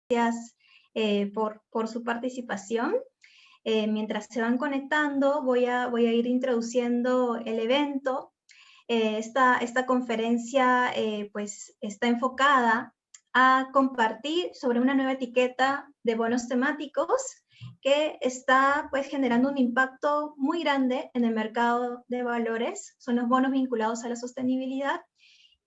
gracias por su participación. Mientras se van conectando, voy a ir introduciendo el evento. Esta conferencia pues está enfocada a compartir sobre una nueva etiqueta de bonos temáticos que está pues generando un impacto muy grande en el mercado de valores. Son los bonos vinculados a la sostenibilidad.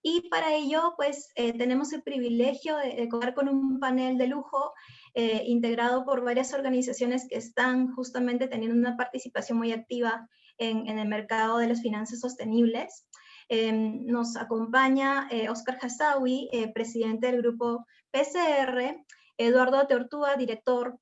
Y para ello, pues, tenemos el privilegio de contar con un panel de lujo integrado por varias organizaciones que están justamente teniendo una participación muy activa en el mercado de las finanzas sostenibles. Nos acompaña Oscar Hassawi, presidente del grupo PCR, Eduardo Teortúa, director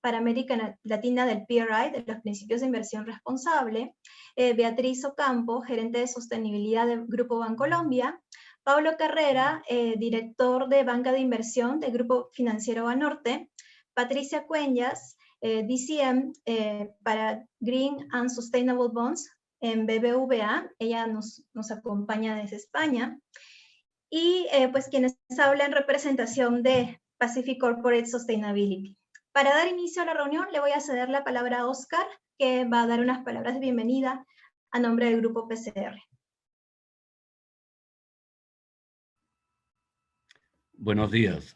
para América Latina del PRI, de los Principios de Inversión Responsable, Beatriz Ocampo, gerente de sostenibilidad del Grupo Bancolombia, Pablo Carrera, director de banca de inversión del Grupo Financiero Banorte, Patricia Cueñas, DCM para Green and Sustainable Bonds en BBVA, ella nos acompaña desde España, y pues quienes hablan en representación de Pacific Corporate Sustainability. Para dar inicio a la reunión, le voy a ceder la palabra a Oscar, que va a dar unas palabras de bienvenida a nombre del Grupo PCR. Buenos días.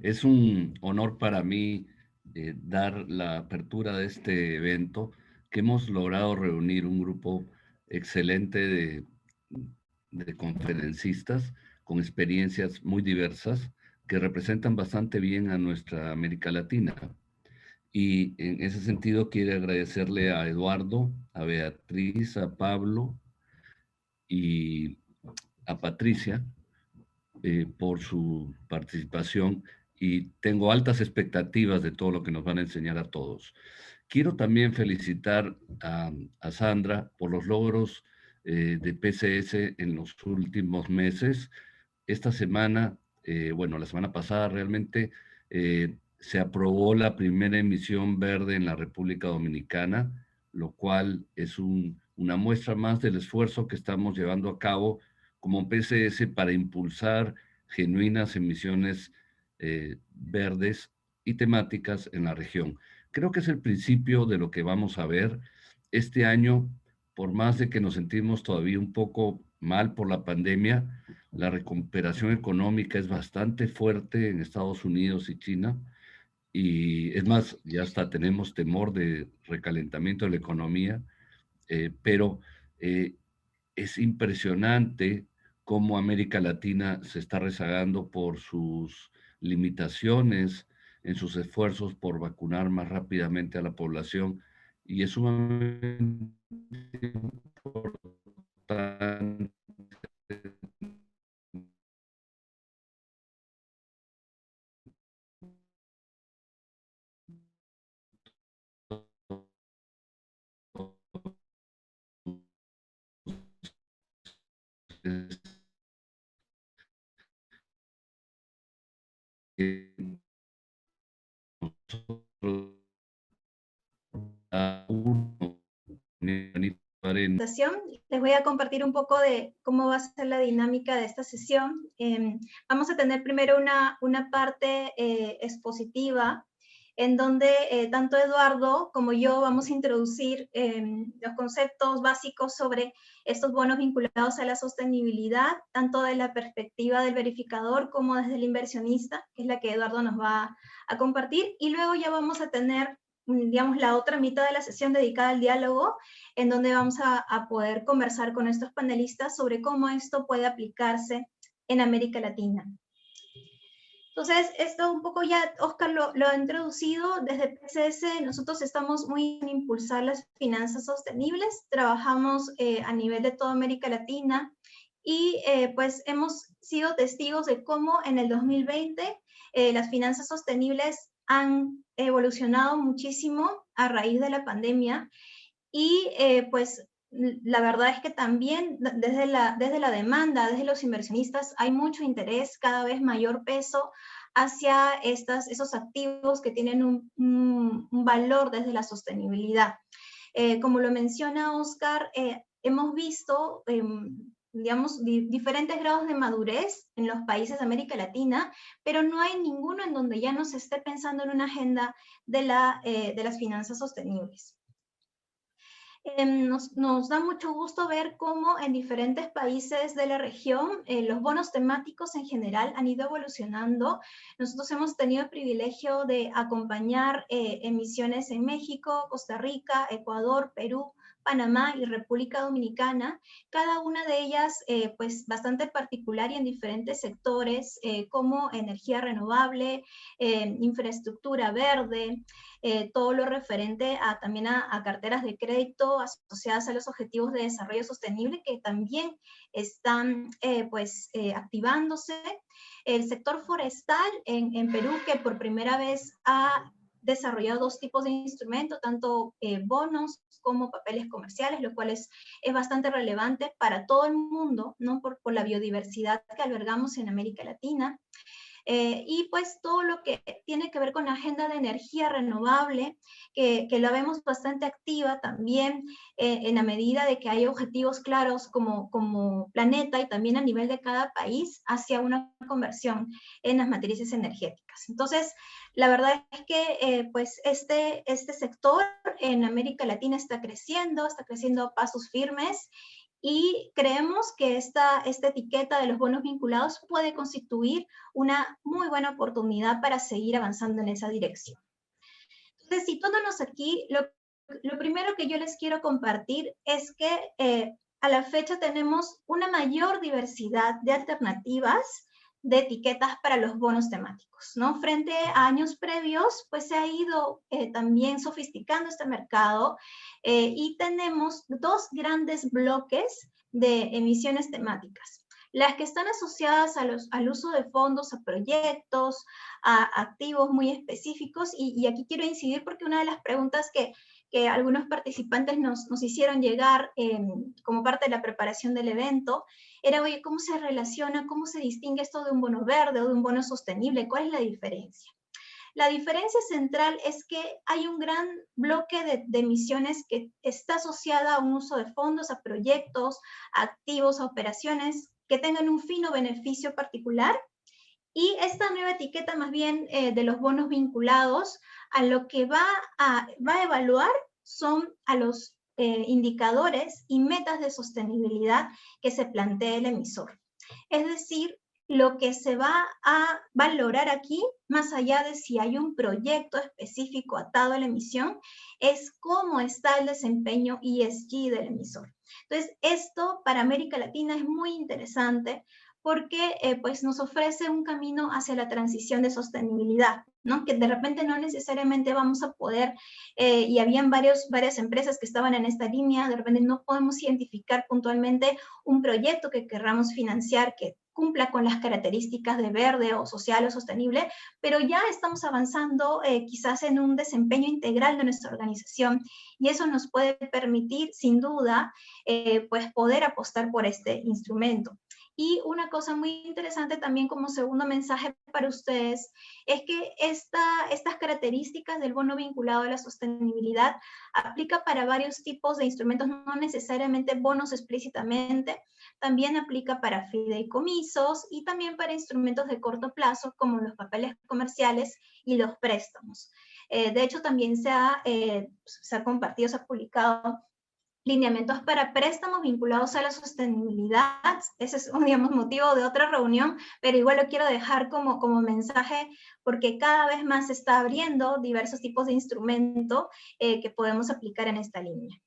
Es un honor para mí dar la apertura de este evento, que hemos logrado reunir un grupo excelente de conferencistas con experiencias muy diversas que representan bastante bien a nuestra América Latina. Y en ese sentido quiero agradecerle a Eduardo, a Beatriz, a Pablo y a Patricia por su participación, y tengo altas expectativas de todo lo que nos van a enseñar a todos. Quiero también felicitar a Sandra por los logros de PCS en los últimos meses. Esta semana, bueno, la semana pasada realmente, se aprobó la primera emisión verde en la República Dominicana, lo cual es una muestra más del esfuerzo que estamos llevando a cabo como PCS para impulsar genuinas emisiones verdes y temáticas en la región. Creo que es el principio de lo que vamos a ver este año. Por más de que nos sentimos todavía un poco mal por la pandemia, la recuperación económica es bastante fuerte en Estados Unidos y China, y es más, ya hasta tenemos temor de recalentamiento de la economía, pero es impresionante cómo América Latina se está rezagando por sus limitaciones en sus esfuerzos por vacunar más rápidamente a la población, y es sumamente importante Les voy a compartir un poco de cómo va a ser la dinámica de esta sesión. Vamos a tener primero una parte expositiva, en donde tanto Eduardo como yo vamos a introducir los conceptos básicos sobre estos bonos vinculados a la sostenibilidad, tanto de la perspectiva del verificador como desde el inversionista, que es la que Eduardo nos va a compartir, y luego ya vamos a tener, digamos, la otra mitad de la sesión dedicada al diálogo, en donde vamos a poder conversar con estos panelistas sobre cómo esto puede aplicarse en América Latina. Entonces, esto un poco ya Oscar lo ha introducido. Desde PCS nosotros estamos muy en impulsar las finanzas sostenibles, trabajamos a nivel de toda América Latina, y pues hemos sido testigos de cómo en el 2020 las finanzas sostenibles han evolucionado muchísimo a raíz de la pandemia, y pues la verdad es que también desde la demanda, desde los inversionistas, hay mucho interés, cada vez mayor peso hacia esos activos que tienen un valor desde la sostenibilidad. Como lo menciona Oscar, hemos visto digamos, diferentes grados de madurez en los países de América Latina, pero no hay ninguno en donde ya no se esté pensando en una agenda de las finanzas sostenibles. Nos da mucho gusto ver cómo en diferentes países de la región los bonos temáticos en general han ido evolucionando. Nosotros hemos tenido el privilegio de acompañar emisiones en México, Costa Rica, Ecuador, Perú, Panamá y República Dominicana, cada una de ellas pues bastante particular y en diferentes sectores como energía renovable, infraestructura verde, todo lo referente también a carteras de crédito asociadas a los objetivos de desarrollo sostenible que también están activándose. El sector forestal en Perú, que por primera vez ha desarrollado dos tipos de instrumentos, tanto bonos como papeles comerciales, lo cual es bastante relevante para todo el mundo, ¿no? por la biodiversidad que albergamos en América Latina. Y pues todo lo que tiene que ver con la agenda de energía renovable, que la vemos bastante activa también en la medida de que hay objetivos claros como planeta y también a nivel de cada país hacia una conversión en las matrices energéticas. Entonces, la verdad es que pues este sector en América Latina está creciendo a pasos firmes, y creemos que esta etiqueta de los bonos vinculados puede constituir una muy buena oportunidad para seguir avanzando en esa dirección. Entonces, situándonos aquí, lo primero que yo les quiero compartir es que a la fecha tenemos una mayor diversidad de alternativas de etiquetas para los bonos temáticos, ¿no? Frente a años previos, pues se ha ido también sofisticando este mercado y tenemos dos grandes bloques de emisiones temáticas. Las que están asociadas al uso de fondos, a proyectos, a activos muy específicos, y aquí quiero incidir porque una de las preguntas que algunos participantes nos hicieron llegar como parte de la preparación del evento, era, oye, ¿cómo se relaciona, cómo se distingue esto de un bono verde o de un bono sostenible? ¿Cuál es la diferencia? La diferencia central es que hay un gran bloque de emisiones que está asociada a un uso de fondos, a proyectos, a activos, a operaciones que tengan un fin o beneficio particular. Y esta nueva etiqueta más bien de los bonos vinculados a lo que va a evaluar son a los indicadores y metas de sostenibilidad que se plantee el emisor. Es decir, lo que se va a valorar aquí, más allá de si hay un proyecto específico atado a la emisión, es cómo está el desempeño ESG del emisor. Entonces, esto para América Latina es muy interesante porque pues nos ofrece un camino hacia la transición de sostenibilidad, ¿no? Que de repente no necesariamente vamos a poder, y habían varias empresas que estaban en esta línea, de repente no podemos identificar puntualmente un proyecto que querramos financiar que cumpla con las características de verde o social o sostenible, pero ya estamos avanzando quizás en un desempeño integral de nuestra organización, y eso nos puede permitir, sin duda, pues poder apostar por este instrumento. Y una cosa muy interesante también como segundo mensaje para ustedes es que estas características del bono vinculado a la sostenibilidad aplica para varios tipos de instrumentos, no necesariamente bonos explícitamente, también aplica para fideicomisos y también para instrumentos de corto plazo como los papeles comerciales y los préstamos. De hecho, también se ha compartido, se ha publicado lineamientos para préstamos vinculados a la sostenibilidad. Ese es, digamos, motivo de otra reunión, pero igual lo quiero dejar como mensaje porque cada vez más se está abriendo diversos tipos de instrumentos que podemos aplicar en esta línea.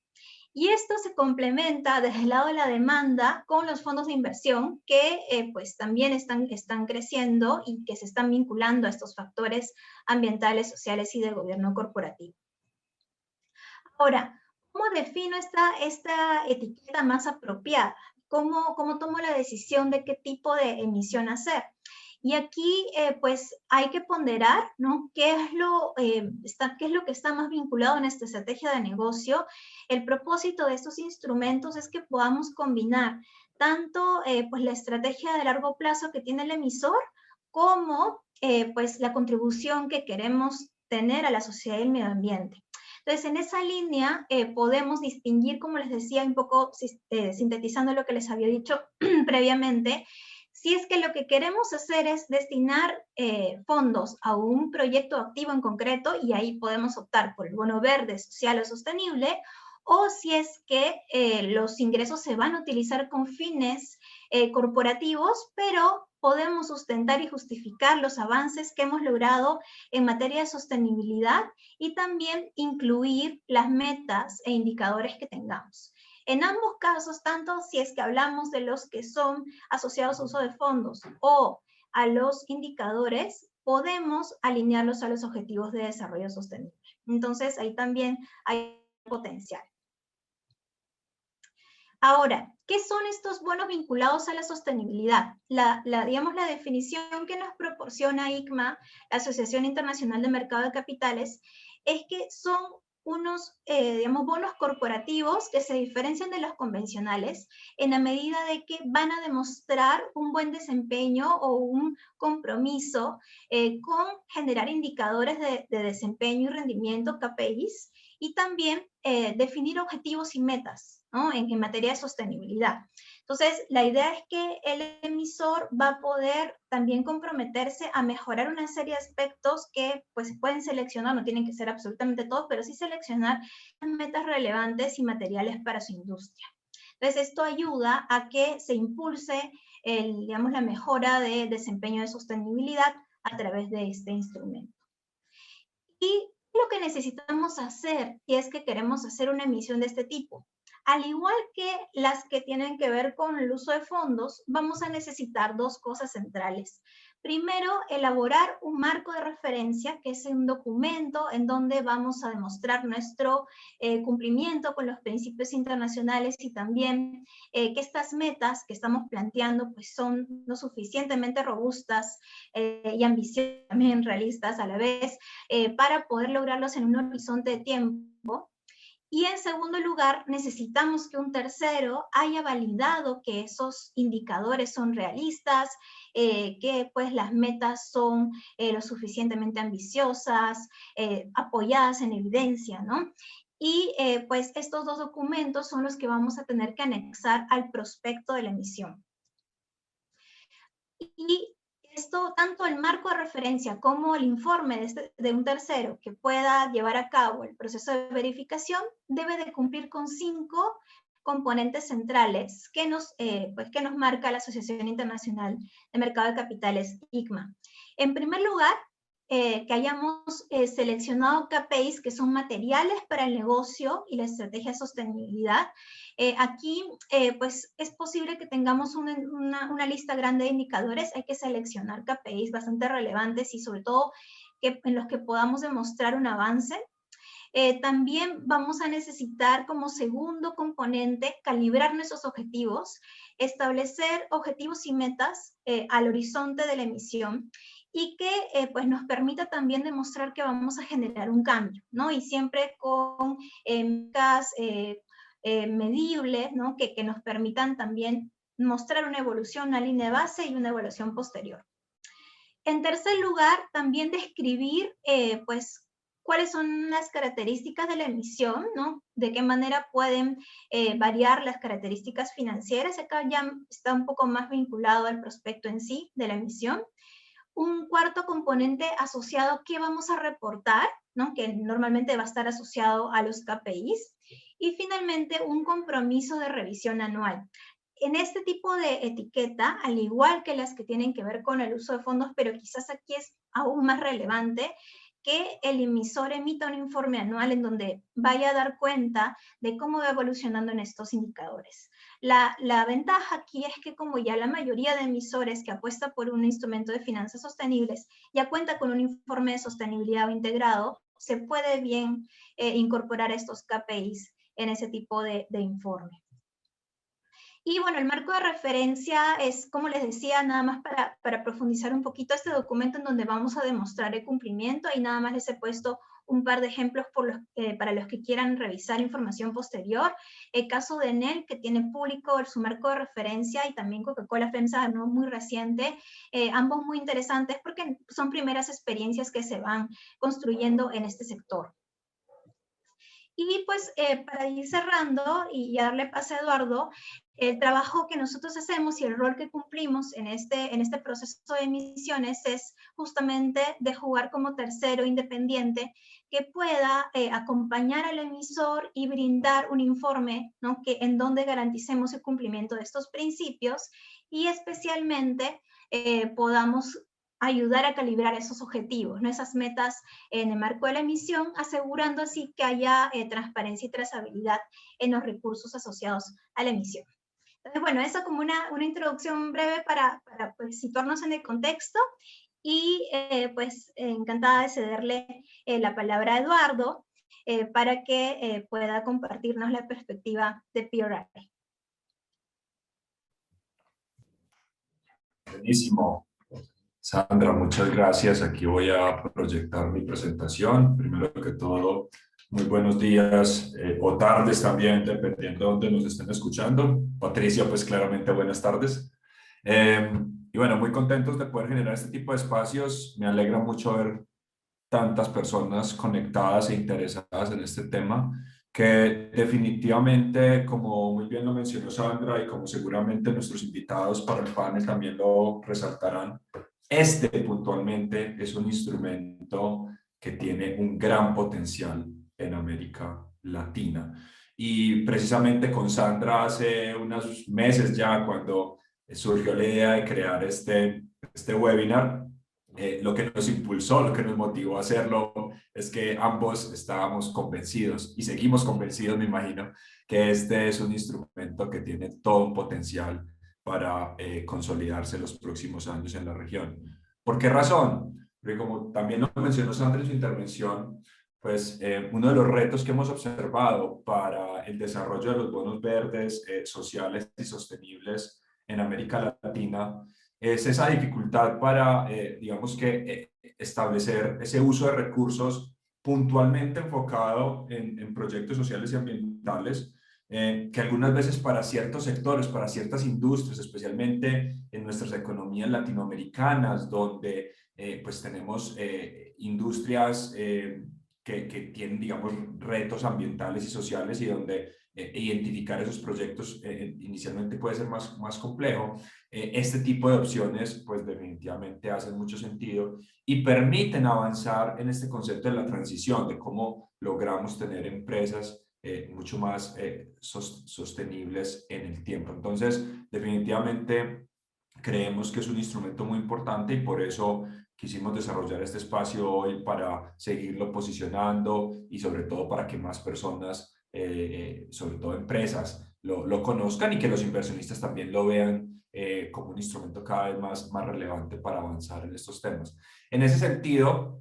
Y esto se complementa desde el lado de la demanda con los fondos de inversión que pues también están creciendo y que se están vinculando a estos factores ambientales, sociales y del gobierno corporativo. Ahora, ¿cómo defino esta etiqueta más apropiada? ¿Cómo tomo la decisión de qué tipo de emisión hacer? Y aquí, pues, hay que ponderar, ¿no? ¿Qué es lo que está más vinculado en esta estrategia de negocio? El propósito de estos instrumentos es que podamos combinar tanto, pues, la estrategia de largo plazo que tiene el emisor, como, pues, la contribución que queremos tener a la sociedad y el medio ambiente. Entonces, en esa línea podemos distinguir, como les decía, un poco sintetizando lo que les había dicho previamente, si es que lo que queremos hacer es destinar fondos a un proyecto activo en concreto, y ahí podemos optar por el bono verde, social o sostenible, o si es que los ingresos se van a utilizar con fines corporativos, pero podemos sustentar y justificar los avances que hemos logrado en materia de sostenibilidad y también incluir las metas e indicadores que tengamos. En ambos casos, tanto si es que hablamos de los que son asociados a uso de fondos o a los indicadores, podemos alinearlos a los objetivos de desarrollo sostenible. Entonces, ahí también hay potencial. Ahora, ¿qué son estos bonos vinculados a la sostenibilidad? Digamos, la definición que nos proporciona ICMA, la Asociación Internacional de Mercado de Capitales, es que son unos, digamos, bonos corporativos que se diferencian de los convencionales en la medida de que van a demostrar un buen desempeño o un compromiso con generar indicadores de desempeño y rendimiento, KPIs, y también definir objetivos y metas, ¿no? en materia de sostenibilidad. Entonces, la idea es que el emisor va a poder también comprometerse a mejorar una serie de aspectos que pues se pueden seleccionar, no tienen que ser absolutamente todos, pero sí seleccionar metas relevantes y materiales para su industria. Entonces, esto ayuda a que se impulse digamos, la mejora de desempeño de sostenibilidad a través de este instrumento. Y lo que necesitamos hacer si es que queremos hacer una emisión de este tipo. Al igual que las que tienen que ver con el uso de fondos, vamos a necesitar dos cosas centrales. Primero, elaborar un marco de referencia, que es un documento en donde vamos a demostrar nuestro cumplimiento con los principios internacionales y también que estas metas que estamos planteando pues, son lo suficientemente robustas y ambiciosas, también realistas a la vez, para poder lograrlos en un horizonte de tiempo. Y en segundo lugar, necesitamos que un tercero haya validado que esos indicadores son realistas, que pues las metas son lo suficientemente ambiciosas, apoyadas en evidencia, ¿no? Y pues estos dos documentos son los que vamos a tener que anexar al prospecto de la emisión. Y esto, tanto el marco de referencia como el informe de un tercero que pueda llevar a cabo el proceso de verificación, debe de cumplir con 5 componentes centrales que nos marca la Asociación Internacional de Mercado de Capitales, ICMA. En primer lugar, que hayamos seleccionado KPIs que son materiales para el negocio y la estrategia de sostenibilidad. Aquí, pues, es posible que tengamos una lista grande de indicadores. Hay que seleccionar KPIs bastante relevantes y sobre todo en los que podamos demostrar un avance. También vamos a necesitar como segundo componente calibrar nuestros objetivos, establecer objetivos y metas al horizonte de la emisión y que pues nos permita también demostrar que vamos a generar un cambio, ¿no? Y siempre con metas medibles, ¿no? Que nos permitan también mostrar una evolución, una línea de base y una evaluación posterior. En tercer lugar, también describir pues cuáles son las características de la emisión, ¿no? De qué manera pueden variar las características financieras. Acá ya está un poco más vinculado al prospecto en sí de la emisión. Un cuarto componente asociado, ¿qué vamos a reportar? ¿No? Que normalmente va a estar asociado a los KPIs. Y finalmente, un compromiso de revisión anual. En este tipo de etiqueta, al igual que las que tienen que ver con el uso de fondos, pero quizás aquí es aún más relevante, que el emisor emita un informe anual en donde vaya a dar cuenta de cómo va evolucionando en estos indicadores. La ventaja aquí es que como ya la mayoría de emisores que apuesta por un instrumento de finanzas sostenibles ya cuenta con un informe de sostenibilidad integrado, se puede bien incorporar estos KPIs en ese tipo de informe. Y bueno, el marco de referencia es, como les decía, nada más para profundizar un poquito este documento en donde vamos a demostrar el cumplimiento. Ahí nada más les he puesto un par de ejemplos para los que quieran revisar información posterior. El caso de Enel, que tiene público su marco de referencia, y también Coca-Cola FEMSA, ¿no? Muy reciente, ambos muy interesantes porque son primeras experiencias que se van construyendo en este sector. Y pues para ir cerrando y darle pase a Eduardo, el trabajo que nosotros hacemos y el rol que cumplimos en este proceso de emisiones es justamente de jugar como tercero independiente que pueda acompañar al emisor y brindar un informe, ¿no? En donde garanticemos el cumplimiento de estos principios y especialmente podamos ayudar a calibrar esos objetivos, ¿no? Esas metas en el marco de la emisión, asegurando así que haya transparencia y trazabilidad en los recursos asociados a la emisión. Entonces, bueno, eso como una introducción breve para pues, situarnos en el contexto y pues encantada de cederle la palabra a Eduardo para que pueda compartirnos la perspectiva de PRI. Buenísimo. Sandra, muchas gracias. Aquí voy a proyectar mi presentación. Primero que todo, muy buenos días o tardes también, dependiendo de dónde nos estén escuchando. Patricia, pues claramente buenas tardes. Y bueno, muy contentos de poder generar este tipo de espacios. Me alegra mucho ver tantas personas conectadas e interesadas en este tema, que definitivamente, como muy bien lo mencionó Sandra y como seguramente nuestros invitados para el panel también lo resaltarán, este puntualmente es un instrumento que tiene un gran potencial en América Latina. Y precisamente con Sandra hace unos meses ya, cuando surgió la idea de crear este webinar, lo que nos impulsó, lo que nos motivó a hacerlo, es que ambos estábamos convencidos y seguimos convencidos, me imagino, que este es un instrumento que tiene todo un potencial para consolidarse en los próximos años en la región. ¿Por qué razón? Porque como también lo mencionó Sandra en su intervención, pues uno de los retos que hemos observado para el desarrollo de los bonos verdes sociales y sostenibles en América Latina es esa dificultad para, digamos que, establecer ese uso de recursos puntualmente enfocado en proyectos sociales y ambientales, que algunas veces para ciertos sectores, para ciertas industrias, especialmente en nuestras economías latinoamericanas, donde pues tenemos industrias que tienen, digamos, retos ambientales y sociales y donde identificar esos proyectos inicialmente puede ser más complejo. Este tipo de opciones pues definitivamente hacen mucho sentido y permiten avanzar en este concepto de la transición, de cómo logramos tener empresas mucho más sostenibles en el tiempo. Entonces, definitivamente creemos que es un instrumento muy importante y por eso quisimos desarrollar este espacio hoy para seguirlo posicionando y sobre todo para que más personas, sobre todo empresas, lo conozcan y que los inversionistas también lo vean como un instrumento cada vez más relevante para avanzar en estos temas. En ese sentido,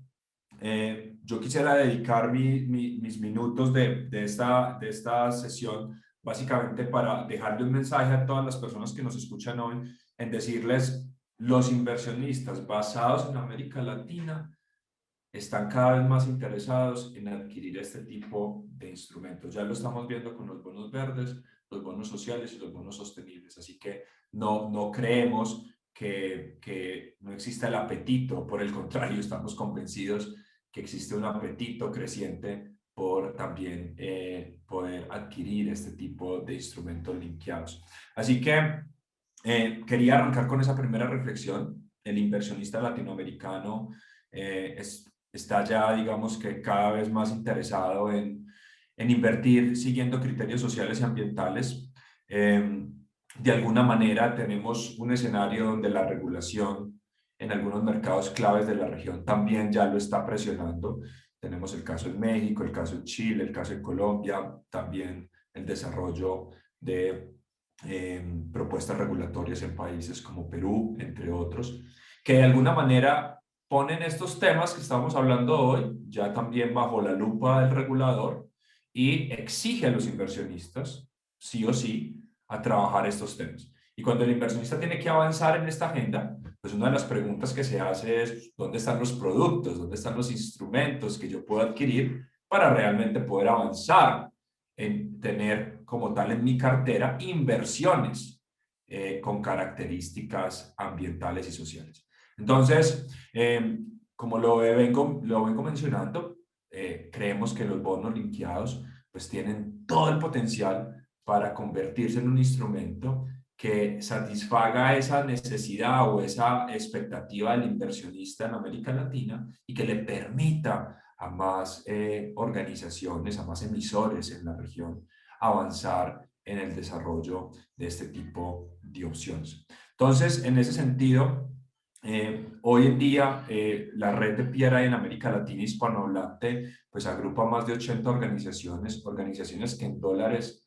yo quisiera dedicar mis minutos de esta sesión básicamente para dejarle un mensaje a todas las personas que nos escuchan hoy, en decirles, los inversionistas basados en América Latina están cada vez más interesados en adquirir este tipo de instrumentos. Ya lo estamos viendo con los bonos verdes, los bonos sociales y los bonos sostenibles. Así que no creemos que no exista el apetito, por el contrario, estamos convencidos que existe un apetito creciente por también poder adquirir este tipo de instrumentos linkeados. Así que quería arrancar con esa primera reflexión. El inversionista latinoamericano está ya, digamos que cada vez más interesado en invertir siguiendo criterios sociales y ambientales. De alguna manera tenemos un escenario donde la regulación en algunos mercados claves de la región también ya lo está presionando. Tenemos el caso en México, el caso en Chile, el caso en Colombia, también el desarrollo de propuestas regulatorias en países como Perú, entre otros, que de alguna manera ponen estos temas que estamos hablando hoy ya también bajo la lupa del regulador y exige a los inversionistas, sí o sí, a trabajar estos temas. Y cuando el inversionista tiene que avanzar en esta agenda, pues una de las preguntas que se hace es, ¿dónde están los productos? ¿Dónde están los instrumentos que yo puedo adquirir para realmente poder avanzar en tener como tal en mi cartera inversiones con características ambientales y sociales? Entonces, como lo vengo mencionando, creemos que los bonos linkeados pues tienen todo el potencial para convertirse en un instrumento que satisfaga esa necesidad o esa expectativa del inversionista en América Latina y que le permita a más organizaciones, a más emisores en la región avanzar en el desarrollo de este tipo de opciones. Entonces, en ese sentido, hoy en día la red de PRI en América Latina hispanohablante pues agrupa más de 80 organizaciones que en dólares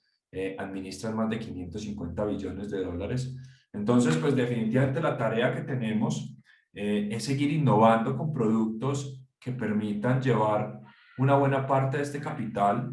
administran más de 550 billones de dólares. Entonces, pues definitivamente la tarea que tenemos es seguir innovando con productos que permitan llevar una buena parte de este capital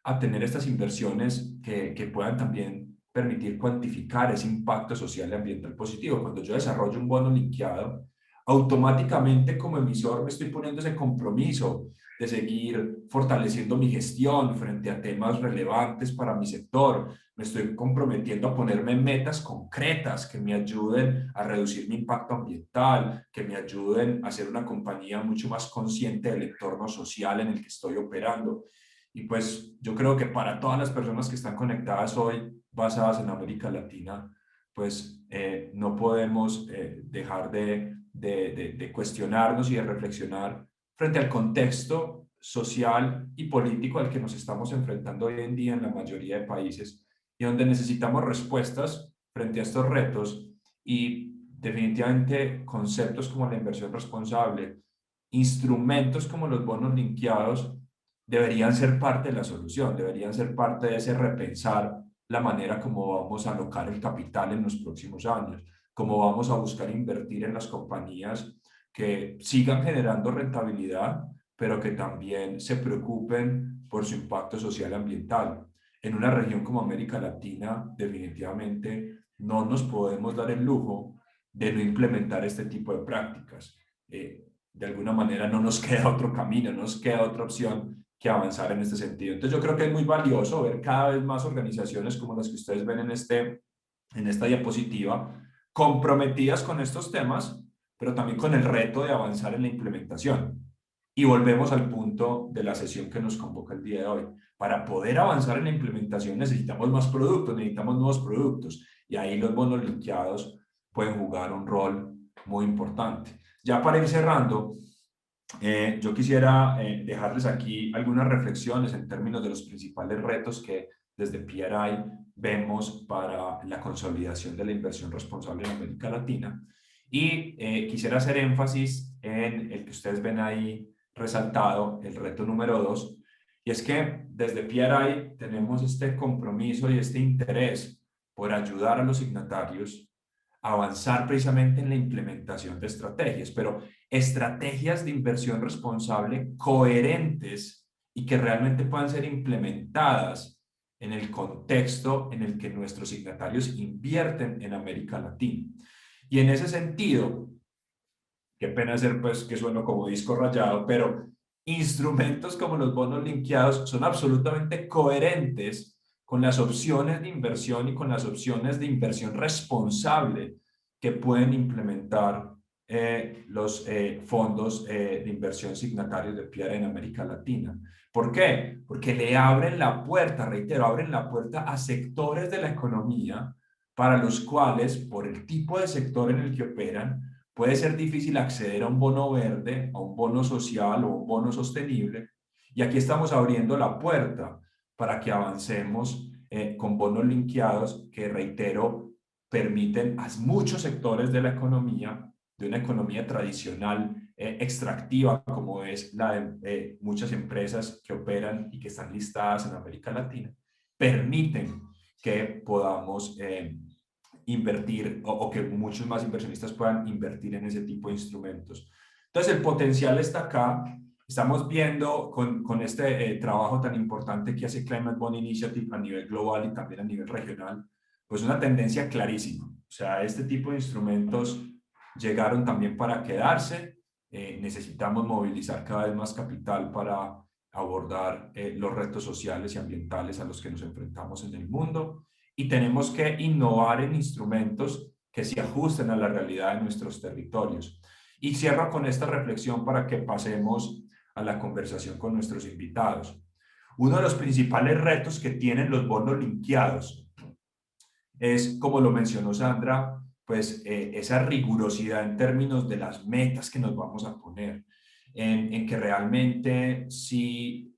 a tener estas inversiones que puedan también permitir cuantificar ese impacto social y ambiental positivo. Cuando yo desarrollo un bono linkeado, automáticamente como emisor me estoy poniendo ese compromiso de seguir fortaleciendo mi gestión frente a temas relevantes para mi sector. Me estoy comprometiendo a ponerme metas concretas que me ayuden a reducir mi impacto ambiental, que me ayuden a ser una compañía mucho más consciente del entorno social en el que estoy operando. Y pues yo creo que para todas las personas que están conectadas hoy, basadas en América Latina, pues no podemos dejar de cuestionarnos y de reflexionar frente al contexto social y político al que nos estamos enfrentando hoy en día en la mayoría de países y donde necesitamos respuestas frente a estos retos y definitivamente conceptos como la inversión responsable, instrumentos como los bonos linkeados deberían ser parte de la solución, deberían ser parte de ese repensar la manera como vamos a alocar el capital en los próximos años, cómo vamos a buscar invertir en las compañías que sigan generando rentabilidad, pero que también se preocupen por su impacto social y ambiental. En una región como América Latina, definitivamente no nos podemos dar el lujo de no implementar este tipo de prácticas. De alguna manera no nos queda otro camino, no nos queda otra opción que avanzar en este sentido. Entonces yo creo que es muy valioso ver cada vez más organizaciones como las que ustedes ven en esta diapositiva, comprometidas con estos temas, pero también con el reto de avanzar en la implementación. Y volvemos al punto de la sesión que nos convoca el día de hoy. Para poder avanzar en la implementación necesitamos más productos, necesitamos nuevos productos, y ahí los bonos linkeados pueden jugar un rol muy importante. Ya para ir cerrando, yo quisiera dejarles aquí algunas reflexiones en términos de los principales retos que desde PRI vemos para la consolidación de la inversión responsable en América Latina. Y quisiera hacer énfasis en el que ustedes ven ahí resaltado, el reto número 2, y es que desde PRI tenemos este compromiso y este interés por ayudar a los signatarios a avanzar precisamente en la implementación de estrategias, pero estrategias de inversión responsable coherentes y que realmente puedan ser implementadas en el contexto en el que nuestros signatarios invierten en América Latina. Y en ese sentido, qué pena hacer pues que sueno como disco rayado, pero instrumentos como los bonos linkeados son absolutamente coherentes con las opciones de inversión y con las opciones de inversión responsable que pueden implementar los fondos de inversión signatarios de PRI en América Latina. ¿Por qué? Porque le abren la puerta, reitero, abren la puerta a sectores de la economía para los cuales, por el tipo de sector en el que operan, puede ser difícil acceder a un bono verde, a un bono social o un bono sostenible. Y aquí estamos abriendo la puerta para que avancemos con bonos linkeados que, reitero, permiten a muchos sectores de la economía, de una economía tradicional extractiva como es la de muchas empresas que operan y que están listadas en América Latina, permiten que podamos invertir o que muchos más inversionistas puedan invertir en ese tipo de instrumentos. Entonces el potencial está acá. Estamos viendo con este trabajo tan importante que hace Climate Bond Initiative a nivel global y también a nivel regional, pues una tendencia clarísima. O sea, este tipo de instrumentos llegaron también para quedarse. Necesitamos movilizar cada vez más capital para abordar los retos sociales y ambientales a los que nos enfrentamos en el mundo. Y tenemos que innovar en instrumentos que se ajusten a la realidad de nuestros territorios. Y cierro con esta reflexión para que pasemos a la conversación con nuestros invitados. Uno de los principales retos que tienen los bonos linkeados es, como lo mencionó Sandra, pues esa rigurosidad en términos de las metas que nos vamos a poner, en que realmente sí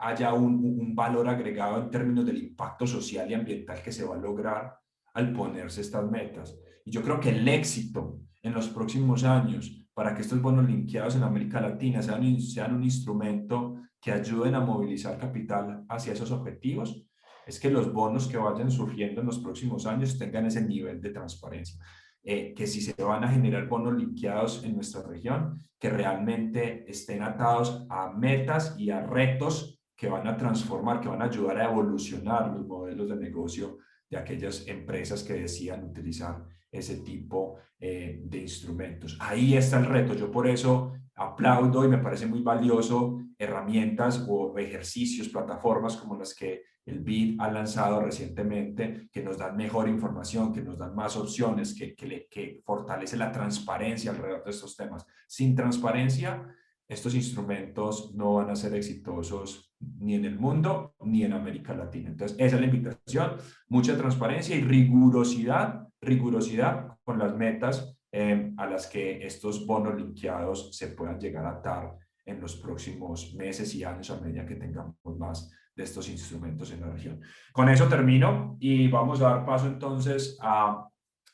haya un valor agregado en términos del impacto social y ambiental que se va a lograr al ponerse estas metas. Y yo creo que el éxito en los próximos años para que estos bonos linkeados en América Latina sean un instrumento que ayuden a movilizar capital hacia esos objetivos, es que los bonos que vayan surgiendo en los próximos años tengan ese nivel de transparencia. Que si se van a generar bonos linkeados en nuestra región, que realmente estén atados a metas y a retos que van a transformar, que van a ayudar a evolucionar los modelos de negocio de aquellas empresas que decidan utilizar ese tipo de instrumentos. Ahí está el reto. Yo por eso aplaudo y me parece muy valioso herramientas o ejercicios, plataformas como las que el BID ha lanzado recientemente, que nos dan mejor información, que nos dan más opciones, que fortalece la transparencia alrededor de estos temas. Sin transparencia, estos instrumentos no van a ser exitosos ni en el mundo ni en América Latina. Entonces, esa es la invitación, mucha transparencia y rigurosidad con las metas a las que estos bonos linkeados se puedan llegar a atar en los próximos meses y años a medida que tengamos más de estos instrumentos en la región. Con eso termino y vamos a dar paso entonces a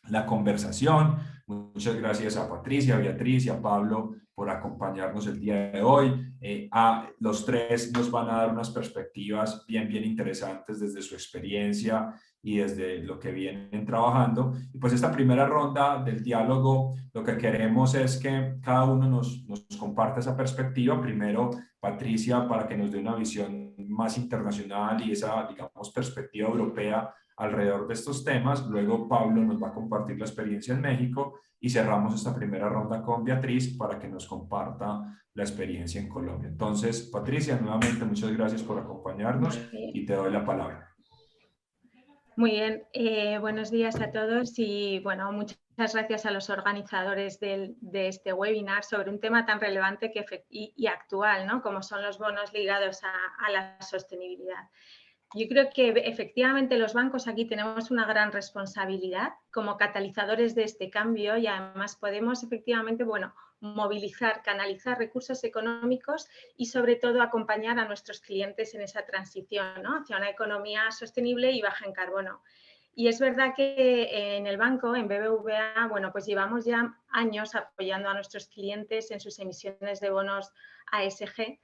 la conversación. Muchas gracias a Patricia, a Beatriz y a Pablo por acompañarnos el día de hoy. A los tres nos van a dar unas perspectivas bien interesantes desde su experiencia y desde lo que vienen trabajando. Y pues esta primera ronda del diálogo, lo que queremos es que cada uno nos comparte esa perspectiva. Primero, Patricia, para que nos dé una visión más internacional y esa, digamos, perspectiva europea alrededor de estos temas. Luego Pablo nos va a compartir la experiencia en México y cerramos esta primera ronda con Beatriz para que nos comparta la experiencia en Colombia. Entonces, Patricia, nuevamente muchas gracias por acompañarnos y te doy la palabra. Muy bien, buenos días a todos y bueno, muchas gracias a los organizadores de este webinar sobre un tema tan relevante y actual, ¿no? Como son los bonos ligados a la sostenibilidad. Yo creo que efectivamente los bancos aquí tenemos una gran responsabilidad como catalizadores de este cambio y además podemos efectivamente, bueno, movilizar, canalizar recursos económicos y sobre todo acompañar a nuestros clientes en esa transición, ¿no? Hacia una economía sostenible y baja en carbono. Y es verdad que en el banco, en BBVA, bueno, pues llevamos ya años apoyando a nuestros clientes en sus emisiones de bonos ASG.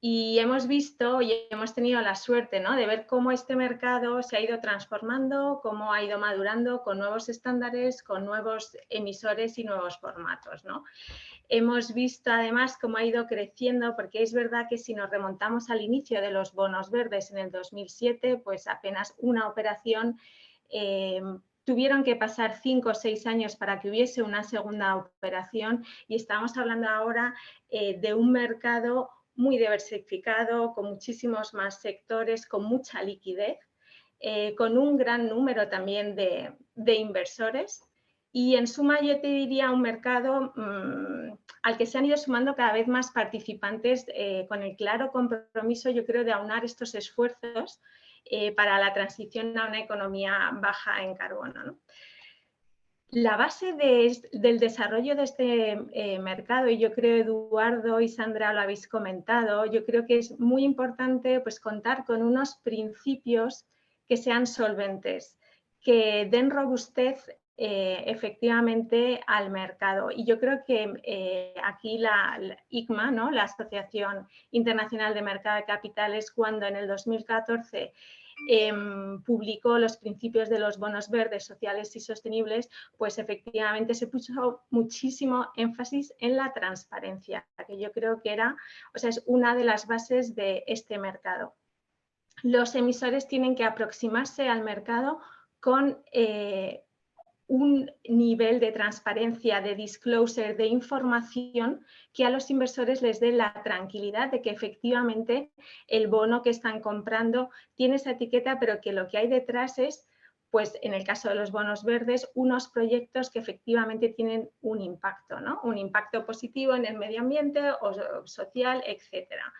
Y hemos visto y hemos tenido la suerte, ¿no?, de ver cómo este mercado se ha ido transformando, cómo ha ido madurando con nuevos estándares, con nuevos emisores y nuevos formatos, ¿no? Hemos visto además cómo ha ido creciendo, porque es verdad que si nos remontamos al inicio de los bonos verdes en el 2007, pues apenas una operación, tuvieron que pasar 5 o 6 años para que hubiese una segunda operación y estamos hablando ahora de un mercado muy diversificado, con muchísimos más sectores, con mucha liquidez, con un gran número también de inversores y en suma yo te diría un mercado al que se han ido sumando cada vez más participantes con el claro compromiso, yo creo, de aunar estos esfuerzos para la transición a una economía baja en carbono, ¿no? La base del desarrollo de este mercado, y yo creo Eduardo y Sandra lo habéis comentado, yo creo que es muy importante pues, contar con unos principios que sean solventes, que den robustez efectivamente al mercado. Y yo creo que aquí la ICMA, ¿no?, la Asociación Internacional de Mercado de Capitales, cuando en el 2014 publicó los principios de los bonos verdes, sociales y sostenibles, pues efectivamente se puso muchísimo énfasis en la transparencia, que yo creo que es una de las bases de este mercado. Los emisores tienen que aproximarse al mercado con un nivel de transparencia, de disclosure, de información que a los inversores les dé la tranquilidad de que efectivamente el bono que están comprando tiene esa etiqueta, pero que lo que hay detrás es, pues en el caso de los bonos verdes, unos proyectos que efectivamente tienen un impacto, ¿no? Un impacto positivo en el medio ambiente o social, etcétera.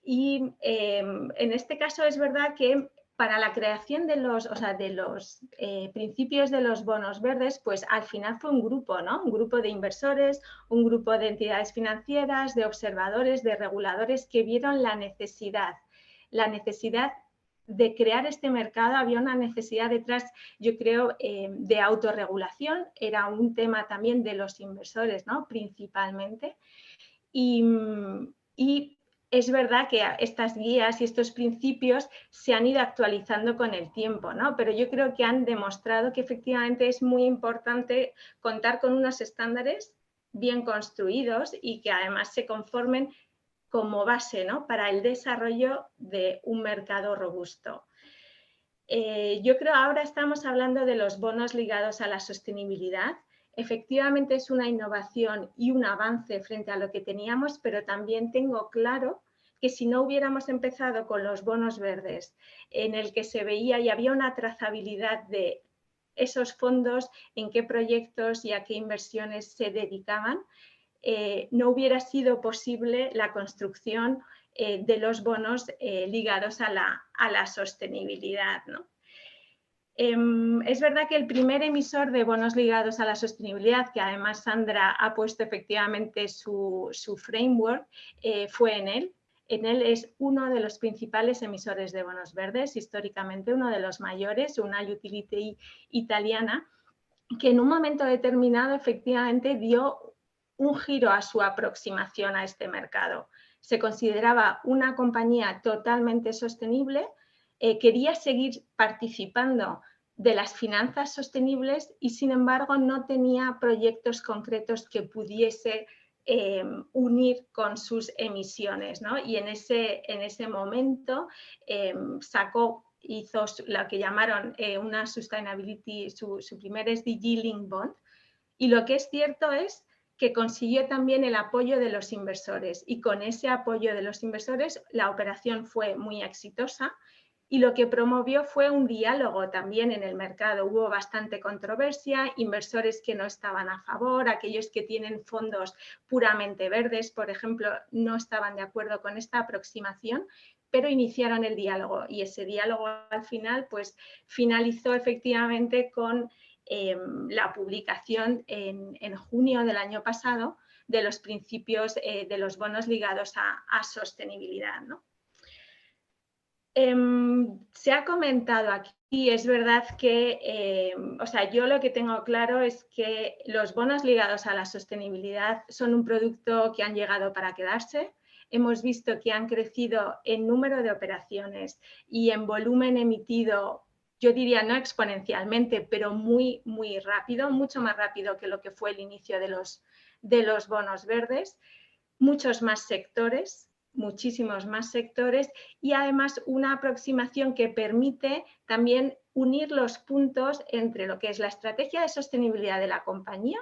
Y en este caso es verdad que para la creación de los, principios de los bonos verdes, pues al final fue un grupo, ¿no? Un grupo de inversores, un grupo de entidades financieras, de observadores, de reguladores que vieron la necesidad de crear este mercado. Había una necesidad detrás, yo creo, de autorregulación. Era un tema también de los inversores, ¿no? Principalmente. Y es verdad que estas guías y estos principios se han ido actualizando con el tiempo, ¿no? Pero yo creo que han demostrado que efectivamente es muy importante contar con unos estándares bien construidos y que además se conformen como base, ¿no? Para el desarrollo de un mercado robusto. Yo creo ahora estamos hablando de los bonos ligados a la sostenibilidad. Efectivamente es una innovación y un avance frente a lo que teníamos, pero también tengo claro que si no hubiéramos empezado con los bonos verdes, en el que se veía y había una trazabilidad de esos fondos, en qué proyectos y a qué inversiones se dedicaban, no hubiera sido posible la construcción de los bonos ligados a la sostenibilidad, ¿no? Es verdad que el primer emisor de bonos ligados a la sostenibilidad, que además Sandra ha puesto efectivamente su framework, fue Enel. Enel es uno de los principales emisores de bonos verdes, históricamente uno de los mayores, una utility italiana, que en un momento determinado efectivamente dio un giro a su aproximación a este mercado. Se consideraba una compañía totalmente sostenible, quería seguir participando de las finanzas sostenibles y sin embargo no tenía proyectos concretos que pudiese unir con sus emisiones, ¿no? Y en ese momento hizo lo que llamaron una sustainability, su primer SDG Linked Bond, y lo que es cierto es que consiguió también el apoyo de los inversores, y con ese apoyo de los inversores la operación fue muy exitosa, y lo que promovió fue un diálogo también en el mercado. Hubo bastante controversia, inversores que no estaban a favor, aquellos que tienen fondos puramente verdes, por ejemplo, no estaban de acuerdo con esta aproximación, pero iniciaron el diálogo, y ese diálogo al final pues finalizó efectivamente con la publicación en junio del año pasado de los principios de los bonos ligados a sostenibilidad, ¿no? Se ha comentado aquí, es verdad que, yo lo que tengo claro es que los bonos ligados a la sostenibilidad son un producto que han llegado para quedarse. Hemos visto que han crecido en número de operaciones y en volumen emitido, yo diría no exponencialmente, pero muy, muy rápido, mucho más rápido que lo que fue el inicio de los bonos verdes. Muchos más sectores, muchísimos más sectores, y además una aproximación que permite también unir los puntos entre lo que es la estrategia de sostenibilidad de la compañía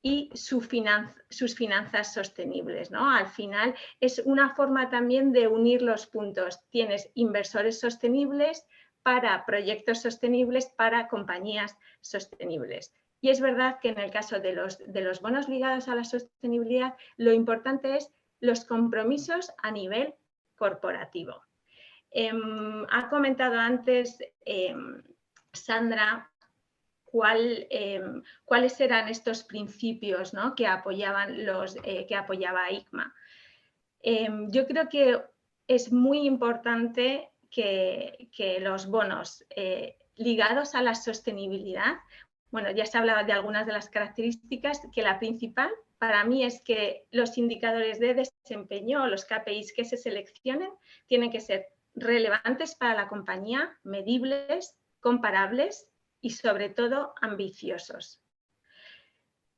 y sus finanzas sostenibles, ¿no? Al final es una forma también de unir los puntos. Tienes inversores sostenibles para proyectos sostenibles, para compañías sostenibles. Y es verdad que en el caso de los bonos ligados a la sostenibilidad, lo importante es los compromisos a nivel corporativo. Ha comentado antes Sandra cuáles eran estos principios, ¿no? que apoyaba ICMA. Yo creo que es muy importante que los bonos ligados a la sostenibilidad, bueno, ya se hablaba de algunas de las características, que la principal para mí es que los indicadores de desempeño o los KPIs que se seleccionen tienen que ser relevantes para la compañía, medibles, comparables y sobre todo ambiciosos.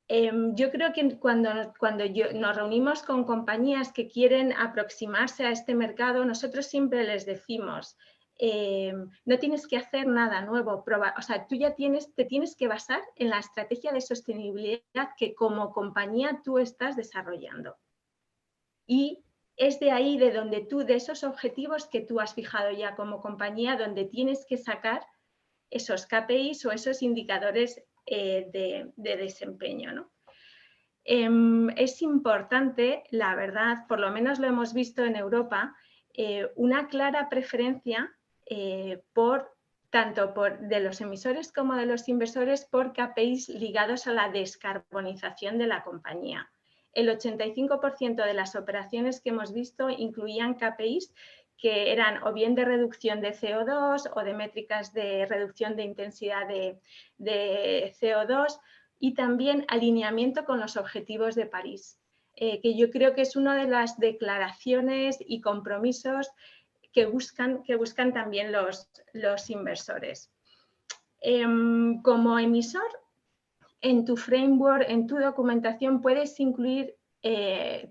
Yo creo que cuando nos reunimos con compañías que quieren aproximarse a este mercado, nosotros siempre les decimos, no tienes que hacer nada nuevo, tú ya te tienes que basar en la estrategia de sostenibilidad que como compañía tú estás desarrollando. Y es de ahí de esos objetivos que tú has fijado ya como compañía, donde tienes que sacar esos KPIs o esos indicadores de desempeño, ¿no? es importante, la verdad, por lo menos lo hemos visto en Europa, una clara preferencia tanto de los emisores como de los inversores por KPIs ligados a la descarbonización de la compañía. El 85% de las operaciones que hemos visto incluían KPIs que eran o bien de reducción de CO2 o de métricas de reducción de intensidad de CO2 y también alineamiento con los objetivos de París, que yo creo que es una de las declaraciones y compromisos que buscan también los inversores. Como emisor, en tu framework, en tu documentación, puedes incluir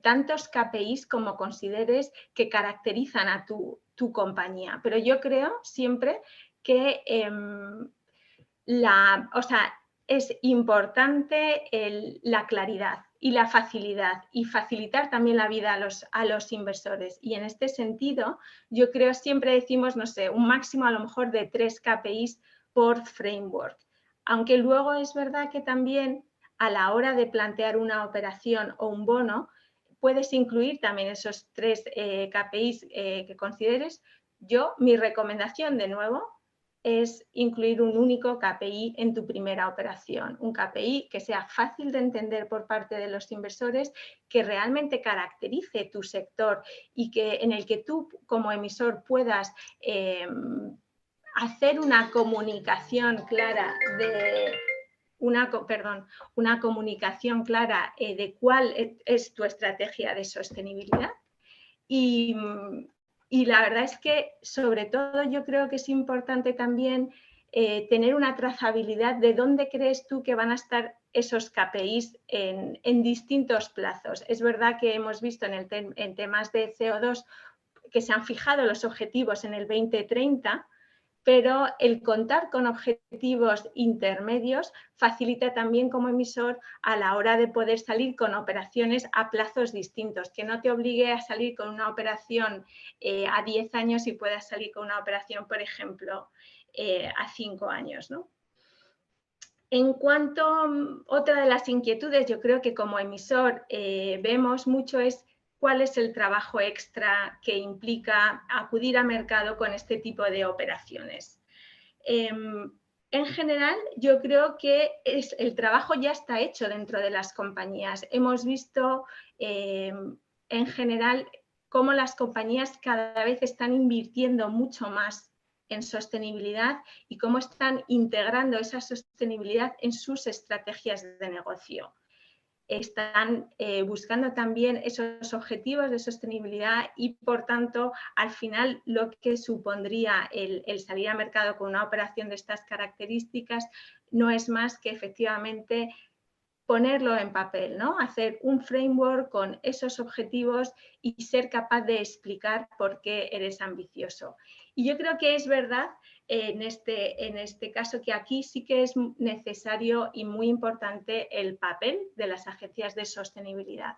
tantos KPIs como consideres que caracterizan a tu compañía. Pero yo creo siempre que es importante la claridad y la facilidad y facilitar también la vida a los inversores. Y en este sentido, yo creo, siempre decimos, no sé, un máximo a lo mejor de 3 KPIs por framework. Aunque luego es verdad que también a la hora de plantear una operación o un bono, puedes incluir también esos 3 KPIs que consideres. Mi recomendación, de nuevo, es incluir un único KPI en tu primera operación, un KPI que sea fácil de entender por parte de los inversores, que realmente caracterice tu sector y en el que tú como emisor puedas hacer una comunicación clara de cuál es tu estrategia de sostenibilidad. Y la verdad es que, sobre todo, yo creo que es importante también tener una trazabilidad de dónde crees tú que van a estar esos KPIs en distintos plazos. Es verdad que hemos visto en temas de CO2 que se han fijado los objetivos en el 2030, pero el contar con objetivos intermedios facilita también como emisor a la hora de poder salir con operaciones a plazos distintos, que no te obligue a salir con una operación a 10 años y puedas salir con una operación, por ejemplo, a 5 años, ¿no? En cuanto a otra de las inquietudes, yo creo que como emisor vemos mucho es cuál es el trabajo extra que implica acudir a mercado con este tipo de operaciones. En general, yo creo que el trabajo ya está hecho dentro de las compañías. Hemos visto en general cómo las compañías cada vez están invirtiendo mucho más en sostenibilidad y cómo están integrando esa sostenibilidad en sus estrategias de negocio. Están buscando también esos objetivos de sostenibilidad y, por tanto, al final lo que supondría el salir al mercado con una operación de estas características no es más que efectivamente ponerlo en papel, ¿no? Hacer un framework con esos objetivos y ser capaz de explicar por qué eres ambicioso. Y yo creo que es verdad en este caso que aquí sí que es necesario y muy importante el papel de las agencias de sostenibilidad.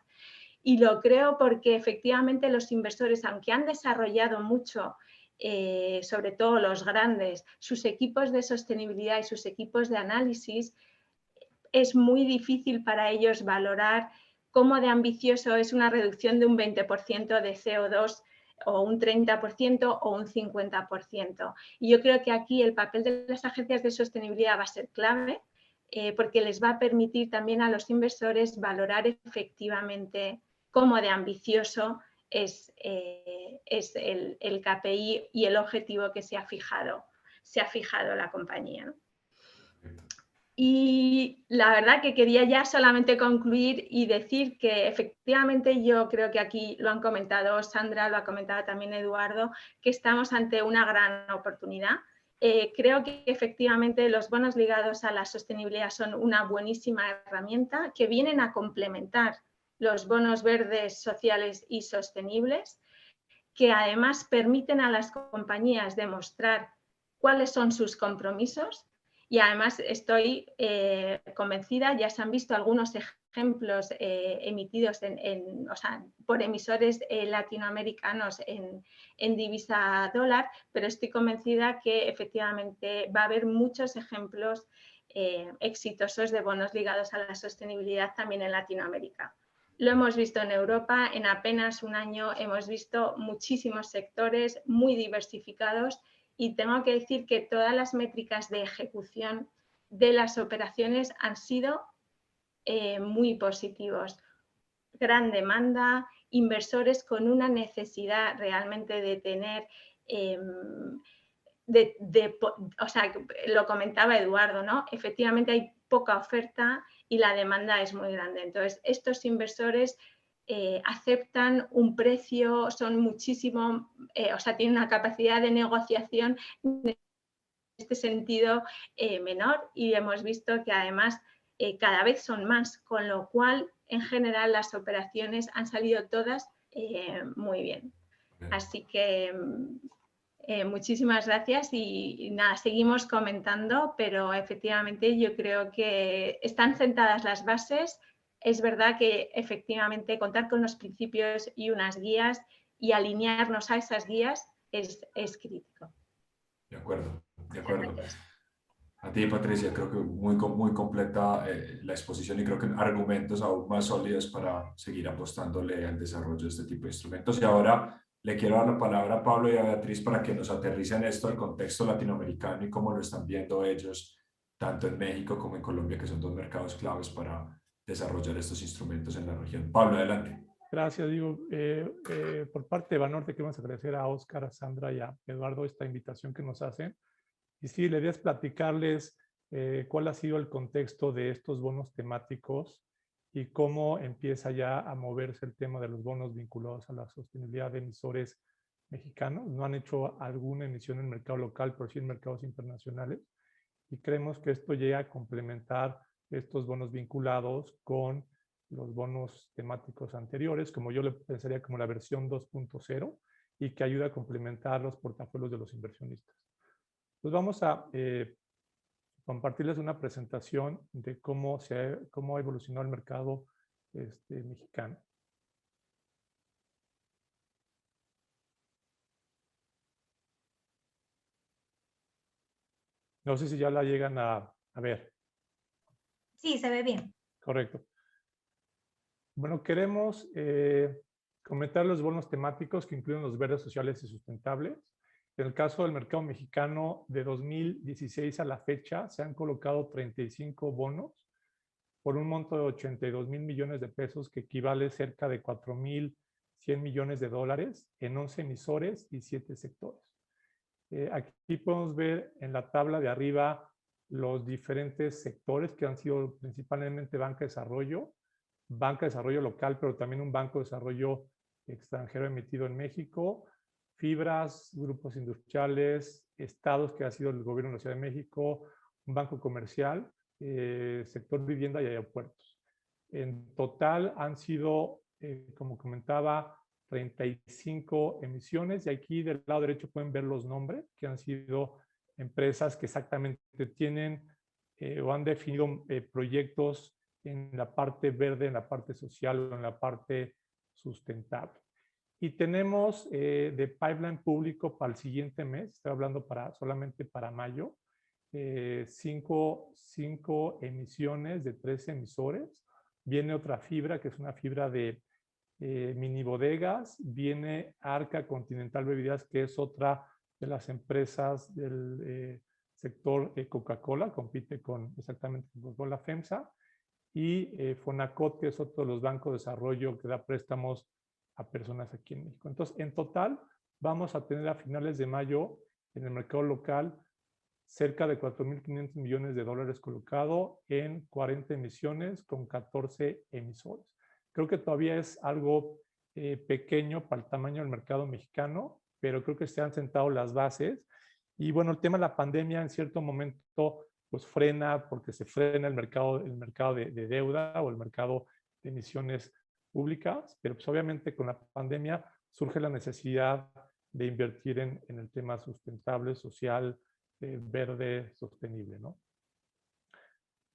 Y lo creo porque efectivamente los inversores, aunque han desarrollado mucho, sobre todo los grandes, sus equipos de sostenibilidad y sus equipos de análisis, es muy difícil para ellos valorar cómo de ambicioso es una reducción de un 20% de CO2 o un 30% o un 50%. Y yo creo que aquí el papel de las agencias de sostenibilidad va a ser clave porque les va a permitir también a los inversores valorar efectivamente cómo de ambicioso es el KPI y el objetivo que se ha fijado la compañía, ¿no? Y la verdad que quería ya solamente concluir y decir que efectivamente yo creo que aquí lo han comentado Sandra, lo ha comentado también Eduardo, que estamos ante una gran oportunidad. Creo que efectivamente los bonos ligados a la sostenibilidad son una buenísima herramienta que vienen a complementar los bonos verdes, sociales y sostenibles, que además permiten a las compañías demostrar cuáles son sus compromisos. Y además estoy convencida, ya se han visto algunos ejemplos emitidos por emisores latinoamericanos en divisa dólar, pero estoy convencida que efectivamente va a haber muchos ejemplos exitosos de bonos ligados a la sostenibilidad también en Latinoamérica. Lo hemos visto en Europa, en apenas un año hemos visto muchísimos sectores muy diversificados y tengo que decir que todas las métricas de ejecución de las operaciones han sido muy positivos. Gran demanda, inversores con una necesidad realmente de tener, o sea, lo comentaba Eduardo, ¿no? Efectivamente hay poca oferta y la demanda es muy grande. Entonces, estos inversores aceptan un precio, son muchísimo, o sea, tienen una capacidad de negociación en este sentido menor y hemos visto que además cada vez son más, con lo cual en general las operaciones han salido todas muy bien. Así que muchísimas gracias y nada, seguimos comentando, pero efectivamente yo creo que están sentadas las bases. Es verdad que efectivamente contar con los principios y unas guías y alinearnos a esas guías es crítico. De acuerdo, de acuerdo. A ti, Patricia, creo que muy completa la exposición y creo que argumentos aún más sólidos para seguir apostándole al desarrollo de este tipo de instrumentos. Y ahora le quiero dar la palabra a Pablo y a Beatriz para que nos aterricen esto al contexto latinoamericano y cómo lo están viendo ellos, tanto en México como en Colombia, que son dos mercados claves para desarrollar estos instrumentos en la región. Pablo, adelante. Gracias, Diego. Por parte de Banorte queremos agradecer a Óscar, a Sandra y a Eduardo esta invitación que nos hacen. Y sí, la idea es platicarles cuál ha sido el contexto de estos bonos temáticos y cómo empieza ya a moverse el tema de los bonos vinculados a la sostenibilidad de emisores mexicanos. No han hecho alguna emisión en el mercado local, pero sí en mercados internacionales. Y creemos que esto llega a complementar estos bonos vinculados con los bonos temáticos anteriores, como yo le pensaría como la versión 2.0, y que ayuda a complementar los portafolios de los inversionistas. Pues vamos a compartirles una presentación de cómo ha evolucionado el mercado mexicano. No sé si ya la llegan a ver. Sí, se ve bien. Correcto. Bueno, queremos comentar los bonos temáticos que incluyen los verdes, sociales y sustentables. En el caso del mercado mexicano, de 2016 a la fecha, se han colocado 35 bonos por un monto de 82,000 millones de pesos, que equivale cerca de 4,100 millones de dólares en 11 emisores y 7 sectores. Aquí podemos ver en la tabla de arriba los diferentes sectores que han sido principalmente banca de desarrollo local, pero también un banco de desarrollo extranjero emitido en México, fibras, grupos industriales, estados que ha sido el gobierno de la Ciudad de México, un banco comercial, sector vivienda y aeropuertos. En total han sido, como comentaba, 35 emisiones, y aquí del lado derecho pueden ver los nombres que han sido empresas que exactamente tienen o han definido proyectos en la parte verde, en la parte social o en la parte sustentable. Y tenemos de pipeline público para el siguiente mes, estoy hablando solamente para mayo, 5 emisiones de 3 emisores. Viene otra fibra, que es una fibra de mini bodegas. Viene Arca Continental Bebidas, que es otra de las empresas del sector Coca-Cola, compite exactamente con Coca-Cola FEMSA. Y Fonacot, que es otro de los bancos de desarrollo que da préstamos a personas aquí en México. Entonces, en total, vamos a tener a finales de mayo en el mercado local cerca de 4,500 millones de dólares colocado en 40 emisiones con 14 emisores. Creo que todavía es algo pequeño para el tamaño del mercado mexicano, pero creo que se han sentado las bases. Y bueno, el tema de la pandemia en cierto momento pues frena, porque se frena el mercado de deuda o el mercado de emisiones públicas, pero pues obviamente con la pandemia surge la necesidad de invertir en el tema sustentable, social, verde, sostenible, ¿no?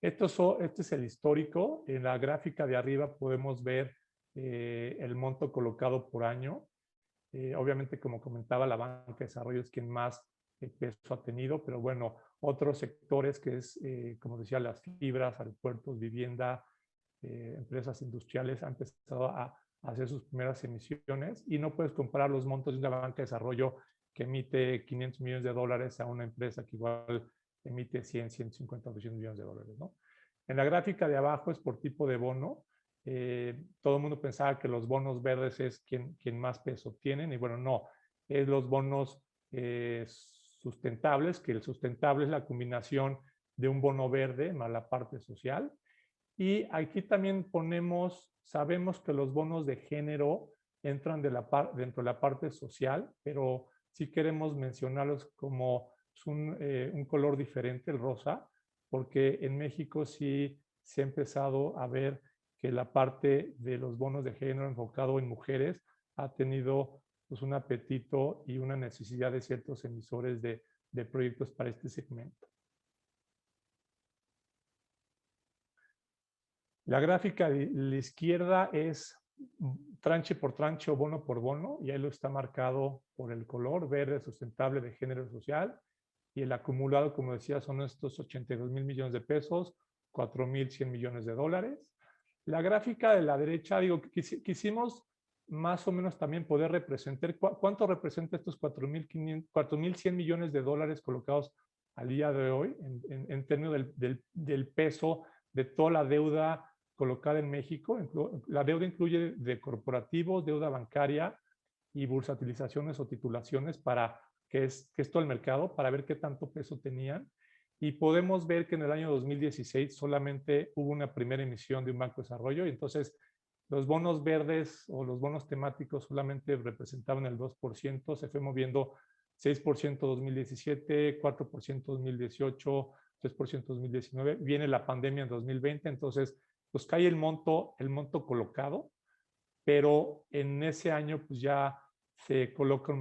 Este es el histórico. En la gráfica de arriba podemos ver el monto colocado por año. Obviamente, como comentaba, la banca de desarrollo es quien más peso ha tenido, pero bueno, otros sectores que es, como decía, las fibras, aeropuertos, vivienda, empresas industriales han empezado a hacer sus primeras emisiones y no puedes comparar los montos de una banca de desarrollo que emite 500 millones de dólares a una empresa que igual emite 100, 150, 200 millones de dólares, ¿no? En la gráfica de abajo es por tipo de bono. Todo el mundo pensaba que los bonos verdes es quien más peso tienen y bueno, no. Es los bonos sustentables, que el sustentable es la combinación de un bono verde más la parte social. Y aquí también sabemos que los bonos de género entran dentro de la parte social, pero sí queremos mencionarlos como un color diferente, el rosa, porque en México sí se ha empezado a ver que la parte de los bonos de género enfocado en mujeres ha tenido pues, un apetito y una necesidad de ciertos emisores de proyectos para este segmento. La gráfica de la izquierda es tranche por tranche o bono por bono, y ahí lo está marcado por el color verde sustentable de género social, y el acumulado, como decía, son estos 82,000 millones de pesos, 4,100 millones de dólares. La gráfica de la derecha, digo, quisimos más o menos también poder representar cuánto representa estos 4,100 millones de dólares colocados al día de hoy en términos del peso de toda la deuda colocada en México. La deuda incluye de corporativos, deuda bancaria y bursatilizaciones o titulaciones que es todo el mercado, para ver qué tanto peso tenían. Y podemos ver que en el año 2016 solamente hubo una primera emisión de un banco de desarrollo, y entonces los bonos verdes o los bonos temáticos solamente representaban el 2%, se fue moviendo 6% 2017, 4% 2018, 3% 2019, viene la pandemia en 2020, entonces pues cae el monto colocado, pero en ese año pues ya se coloca un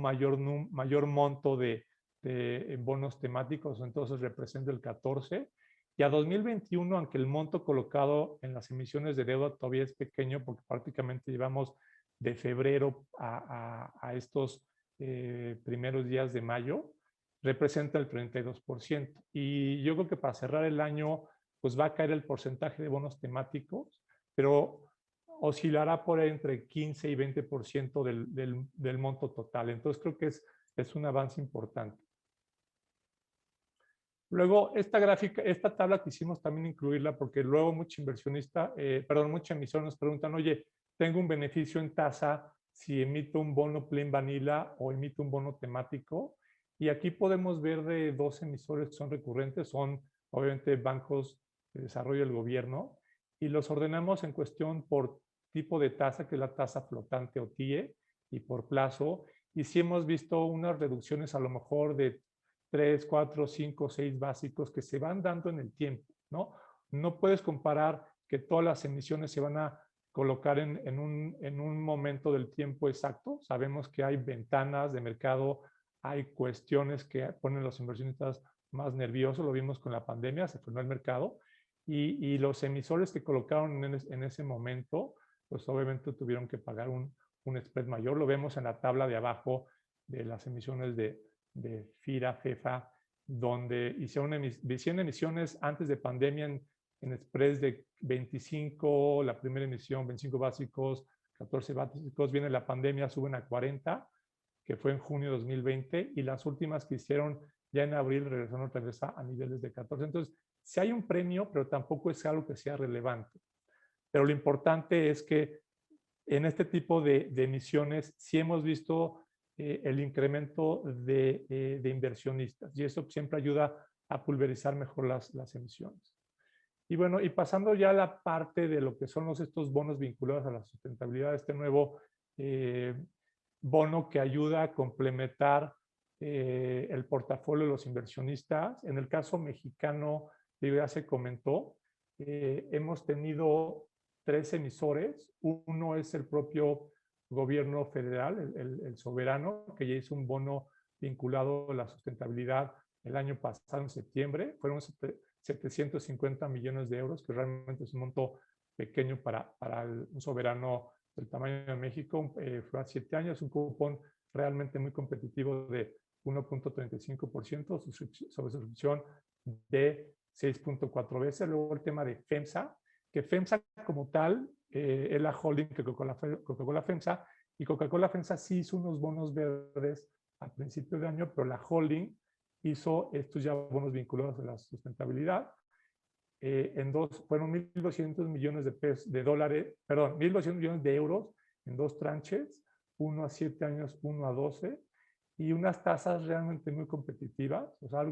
mayor monto de bonos temáticos, entonces representa el 14%. Y a 2021, aunque el monto colocado en las emisiones de deuda todavía es pequeño, porque prácticamente llevamos de febrero a estos primeros días de mayo, representa el 32%. Y yo creo que para cerrar el año, pues va a caer el porcentaje de bonos temáticos, pero oscilará por entre 15 y 20% del monto total. Entonces creo que es un avance importante. Luego, esta tabla quisimos también incluirla porque luego muchos emisores nos preguntan, oye, tengo un beneficio en tasa si emito un bono plain vanilla o emito un bono temático. Y aquí podemos ver de dos emisores que son recurrentes, son obviamente bancos de desarrollo del gobierno, y los ordenamos en cuestión por tipo de tasa, que es la tasa flotante o TIE, y por plazo. Y sí hemos visto unas reducciones a lo mejor de 3, 4, 5, 6 básicos que se van dando en el tiempo, ¿no? No puedes comparar que todas las emisiones se van a colocar en un momento del tiempo exacto. Sabemos que hay ventanas de mercado, hay cuestiones que ponen a los inversionistas más nerviosos, lo vimos con la pandemia, se frenó el mercado, y los emisores que colocaron en ese momento, pues obviamente tuvieron que pagar un spread mayor. Lo vemos en la tabla de abajo de las emisiones de FIRA, FEFA, donde hicieron emisiones antes de pandemia en spreads de 25, la primera emisión, 25 básicos, 14 básicos, viene la pandemia, suben a 40, que fue en junio de 2020, y las últimas que hicieron ya en abril regresaron otra vez a niveles de 14. Entonces, sí hay un premio, pero tampoco es algo que sea relevante. Pero lo importante es que en este tipo de emisiones sí hemos visto el incremento de inversionistas, y eso siempre ayuda a pulverizar mejor las emisiones. Y bueno, y pasando ya a la parte de lo que son estos bonos vinculados a la sustentabilidad, este nuevo bono que ayuda a complementar el portafolio de los inversionistas. En el caso mexicano, ya se comentó, hemos tenido 3 emisores. Uno es el propio gobierno federal, el soberano, que ya hizo un bono vinculado a la sustentabilidad el año pasado, en septiembre. Fueron 750 millones de euros, que realmente es un monto pequeño para un soberano del tamaño de México. Fue a 7 años, un cupón realmente muy competitivo de 1.35%, sobre suscripción de 6.4 veces. Luego el tema de FEMSA, que FEMSA como tal es la holding que Coca-Cola FEMSA, y Coca-Cola FEMSA sí hizo unos bonos verdes a principio de año, pero la holding hizo estos ya bonos vinculados a la sustentabilidad. Fueron 1.200 millones de dólares, perdón, 1.200 millones de euros en 2 tranches, uno a 7 años, uno a 12, y unas tasas realmente muy competitivas. O sea,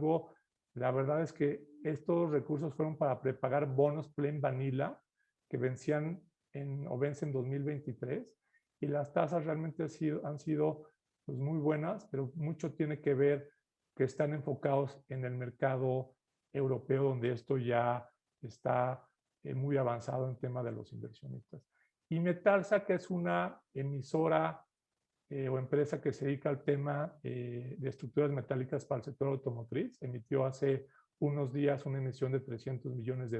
la verdad es que estos recursos fueron para prepagar bonos plain vanilla que vencen en 2023, y las tasas realmente han sido pues, muy buenas, pero mucho tiene que ver que están enfocados en el mercado europeo, donde esto ya está muy avanzado en tema de los inversionistas. Y Metalsa, que es una emisora o empresa que se dedica al tema de estructuras metálicas para el sector automotriz, emitió hace unos días una emisión de $300 millones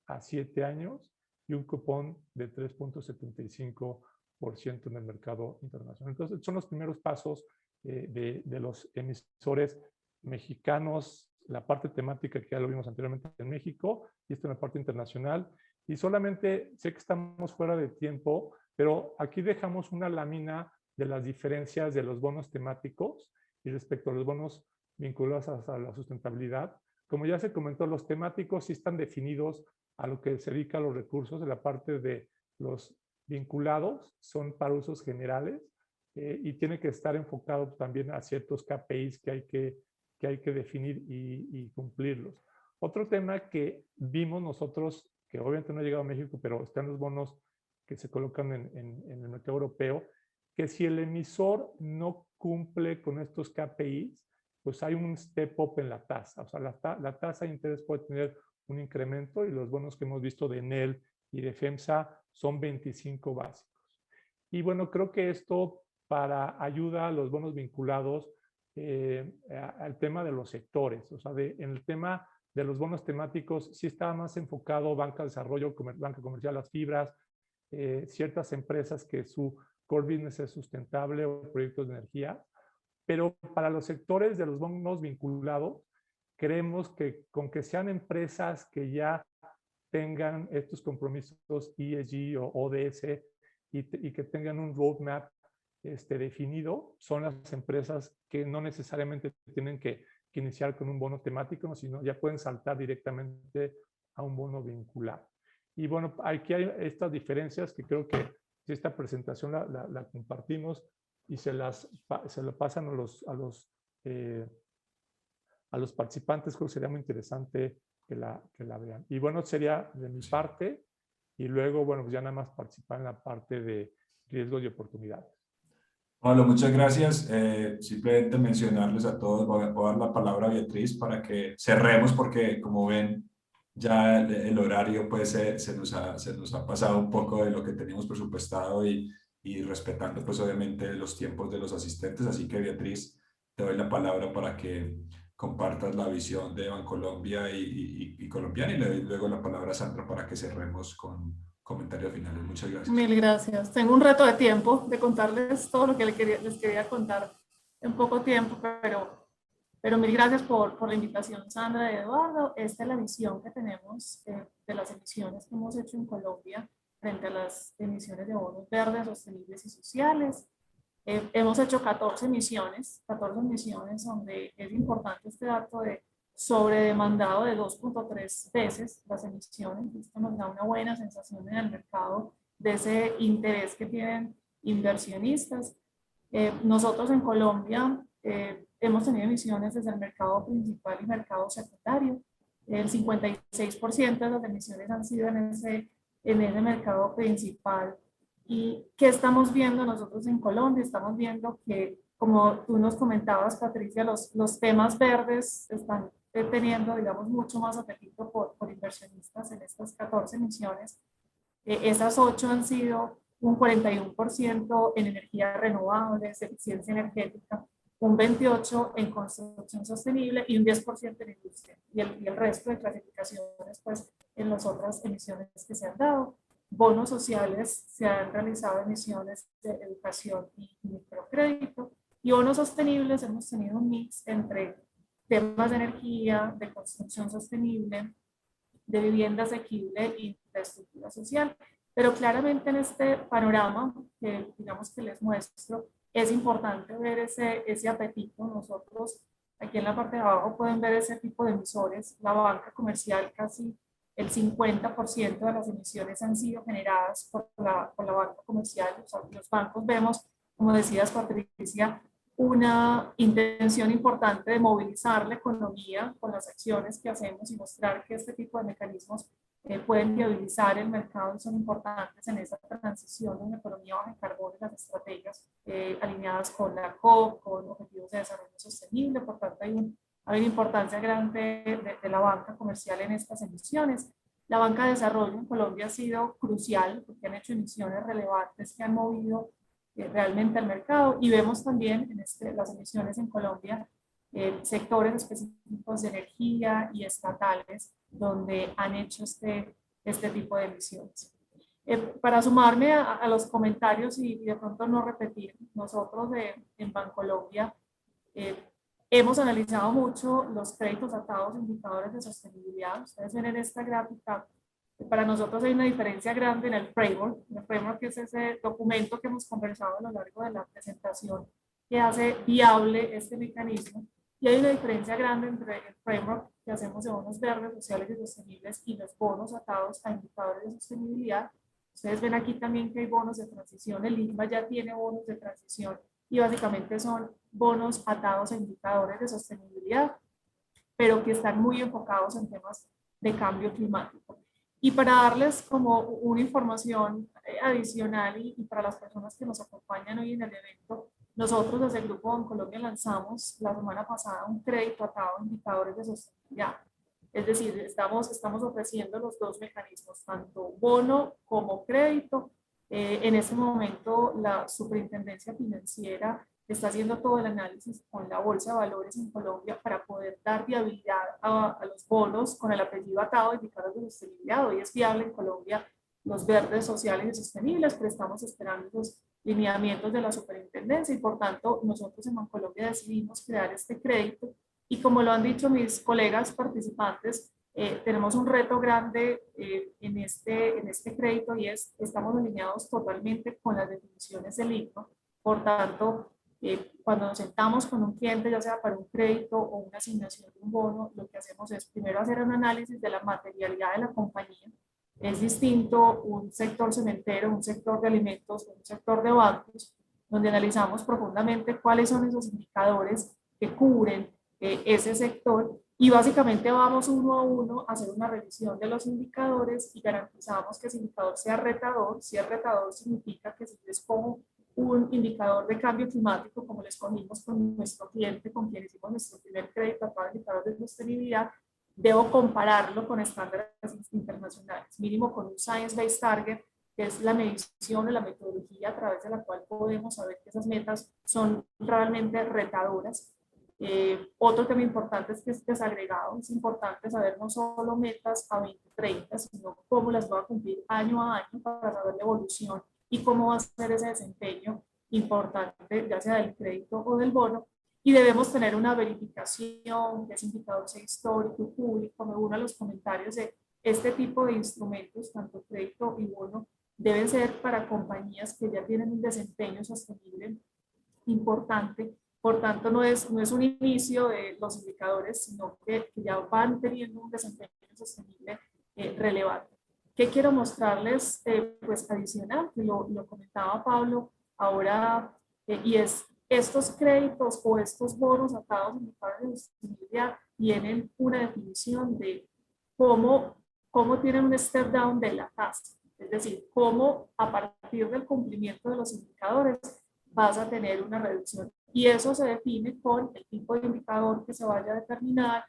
a 7 años y un cupón de 3.75% en el mercado internacional. Entonces, son los primeros pasos de los emisores mexicanos, la parte temática que ya lo vimos anteriormente en México, y esto en la parte internacional. Y solamente sé que estamos fuera de tiempo, pero aquí dejamos una lámina de las diferencias de los bonos temáticos y respecto a los bonos vinculados a la sustentabilidad. Como ya se comentó, los temáticos sí están definidos a lo que se dedica a los recursos. De la parte de los vinculados son para usos generales y tiene que estar enfocado también a ciertos KPIs que hay que definir y cumplirlos. Otro tema que vimos nosotros, que obviamente no ha llegado a México, pero están los bonos que se colocan en el mercado europeo, que si el emisor no cumple con estos KPIs, pues hay un step up en la tasa. O sea, la tasa de interés puede tener un incremento, y los bonos que hemos visto de Enel y de FEMSA son 25 básicos. Y bueno, creo que esto ayuda a los bonos vinculados al tema de los sectores. O sea, en el tema de los bonos temáticos sí estaba más enfocado banca de desarrollo, banca comercial, las fibras, ciertas empresas que su core business es sustentable o proyectos de energía. Pero para los sectores de los bonos vinculados, creemos que con que sean empresas que ya tengan estos compromisos ESG o ODS y que tengan un roadmap definido, son las empresas que no necesariamente tienen que iniciar con un bono temático, sino ya pueden saltar directamente a un bono vinculado. Y bueno, aquí hay estas diferencias que creo que si esta presentación la compartimos y se lo pasan a los participantes, creo que sería muy interesante que la vean. Y bueno, sería de mi parte, y luego, bueno, pues ya nada más participar en la parte de riesgos y oportunidades. Pablo, muchas gracias. Simplemente mencionarles a todos, voy a dar la palabra a Beatriz para que cerremos, porque como ven, ya el horario pues se nos ha pasado un poco de lo que teníamos presupuestado y respetando pues obviamente los tiempos de los asistentes. Así que Beatriz, te doy la palabra para que compartas la visión de Bancolombia y Colombiana, y le doy luego la palabra a Sandra para que cerremos con comentarios finales. Muchas gracias. Mil gracias. Tengo un reto de tiempo de contarles todo lo que les quería contar en poco tiempo, pero mil gracias por la invitación, Sandra y Eduardo. Esta es la visión que tenemos de las emisiones que hemos hecho en Colombia frente a las emisiones de bonos verdes, sostenibles y sociales. Hemos hecho 14 emisiones donde es importante este dato de sobredemandado de 2.3 veces las emisiones. Esto nos da una buena sensación en el mercado de ese interés que tienen inversionistas. Nosotros en Colombia hemos tenido emisiones desde el mercado principal y mercado secundario. El 56% de las emisiones han sido en ese mercado principal. ¿Y qué estamos viendo nosotros en Colombia? Estamos viendo que, como tú nos comentabas, Patricia, los temas verdes están teniendo, digamos, mucho más apetito por inversionistas en estas 14 emisiones. Esas 8 han sido un 41% en energías renovables, eficiencia energética, un 28% en construcción sostenible y un 10% en industria. Y el resto de clasificaciones, pues, en las otras emisiones que se han dado. Bonos sociales, se han realizado emisiones de educación y microcrédito. Y bonos sostenibles hemos tenido un mix entre temas de energía, de construcción sostenible, de vivienda asequible e infraestructura social. Pero claramente en este panorama que digamos que les muestro, es importante ver ese apetito. Nosotros aquí en la parte de abajo pueden ver ese tipo de emisores. La banca comercial, casi el 50% de las emisiones han sido generadas por la banca comercial. O sea, los bancos vemos, como decías Patricia, una intención importante de movilizar la economía con las acciones que hacemos y mostrar que este tipo de mecanismos pueden viabilizar el mercado y son importantes en esa transición de una economía baja en carbono y las estrategias alineadas con la COP, con objetivos de desarrollo sostenible. Por tanto, hay una importancia grande de la banca comercial en estas emisiones. La banca de desarrollo en Colombia ha sido crucial porque han hecho emisiones relevantes que han movido realmente al mercado, y vemos también en las emisiones en Colombia sectores específicos de energía y estatales donde han hecho este tipo de emisiones. Para sumarme a los comentarios y de pronto no repetir, nosotros en Bancolombia hemos analizado mucho los créditos atados a indicadores de sostenibilidad. Ustedes ven en esta gráfica, para nosotros hay una diferencia grande en el framework. El framework es ese documento que hemos conversado a lo largo de la presentación que hace viable este mecanismo. Y hay una diferencia grande entre el framework que hacemos de bonos verdes, sociales y sostenibles y los bonos atados a indicadores de sostenibilidad. Ustedes ven aquí también que hay bonos de transición. El INVA ya tiene bonos de transición y básicamente son bonos atados a indicadores de sostenibilidad, pero que están muy enfocados en temas de cambio climático. Y para darles como una información adicional y para las personas que nos acompañan hoy en el evento, nosotros desde el Grupo Bancolombia lanzamos la semana pasada un crédito atado a indicadores de sostenibilidad. Es decir, estamos ofreciendo los dos mecanismos, tanto bono como crédito. En este momento la Superintendencia Financiera está haciendo todo el análisis con la Bolsa de Valores en Colombia para poder dar viabilidad a los bonos con el apellido atado a indicadores de sostenibilidad. Hoy es viable en Colombia los verdes, sociales y sostenibles, pero estamos esperando los lineamientos de la superintendencia y por tanto nosotros en Bancolombia decidimos crear este crédito y como lo han dicho mis colegas participantes, tenemos un reto grande en este crédito y estamos alineados totalmente con las definiciones del ICMA. Por tanto, cuando nos sentamos con un cliente, ya sea para un crédito o una asignación de un bono, lo que hacemos es primero hacer un análisis de la materialidad de la compañía. Es distinto un sector cementero, un sector de alimentos, un sector de bancos, donde analizamos profundamente cuáles son esos indicadores que cubren ese sector y básicamente vamos uno a uno a hacer una revisión de los indicadores y garantizamos que ese indicador sea retador. Si es retador significa que si yo escojo un indicador de cambio climático, como lo escogimos con nuestro cliente, con quien hicimos nuestro primer crédito a cada indicador de sostenibilidad, debo compararlo con estándares internacionales, mínimo con un Science-Based Target, que es la medición o la metodología a través de la cual podemos saber que esas metas son realmente retadoras. Otro tema importante es que es desagregado. Es importante saber no solo metas a 2030, sino cómo las va a cumplir año a año para saber la evolución y cómo va a ser ese desempeño importante, ya sea del crédito o del bono. Y debemos tener una verificación, que ese indicador sea histórico y público. Me uno a los comentarios de este tipo de instrumentos, tanto crédito y bono, deben ser para compañías que ya tienen un desempeño sostenible importante. Por tanto, no es un inicio de los indicadores, sino que ya van teniendo un desempeño sostenible relevante. ¿Qué quiero mostrarles? Pues adicional, que lo comentaba Pablo ahora, y es estos créditos o estos bonos atados a indicadores de sostenibilidad tienen una definición de cómo tienen un step down de la tasa. Es decir, cómo a partir del cumplimiento de los indicadores vas a tener una reducción. Y eso se define con el tipo de indicador que se vaya a determinar,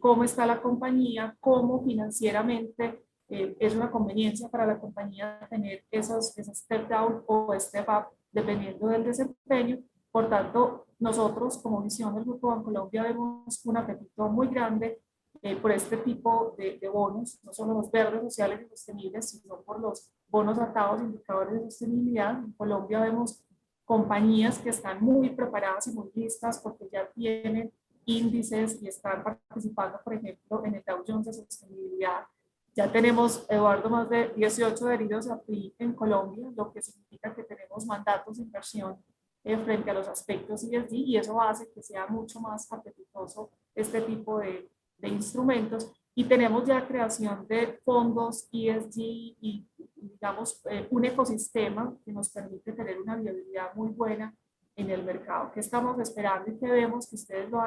cómo está la compañía, cómo financieramente es una conveniencia para la compañía tener esos step down o step up dependiendo del desempeño. Por tanto, nosotros como visión del Grupo Bancolombia vemos un apetito muy grande por este tipo de bonos, no solo los verdes, sociales y sostenibles, sino por los bonos atados a indicadores de sostenibilidad. En Colombia vemos compañías que están muy preparadas y muy listas porque ya tienen índices y están participando, por ejemplo, en el Dow Jones de sostenibilidad. Ya tenemos, Eduardo, más de 18 adheridos a PRI en Colombia, lo que significa que tenemos mandatos de inversión frente a los aspectos ESG, y eso hace que sea mucho más apetitoso este tipo de instrumentos. Y tenemos ya creación de fondos ESG y, digamos, un ecosistema que nos permite tener una viabilidad muy buena en el mercado. ¿Qué estamos esperando y que vemos que ustedes lo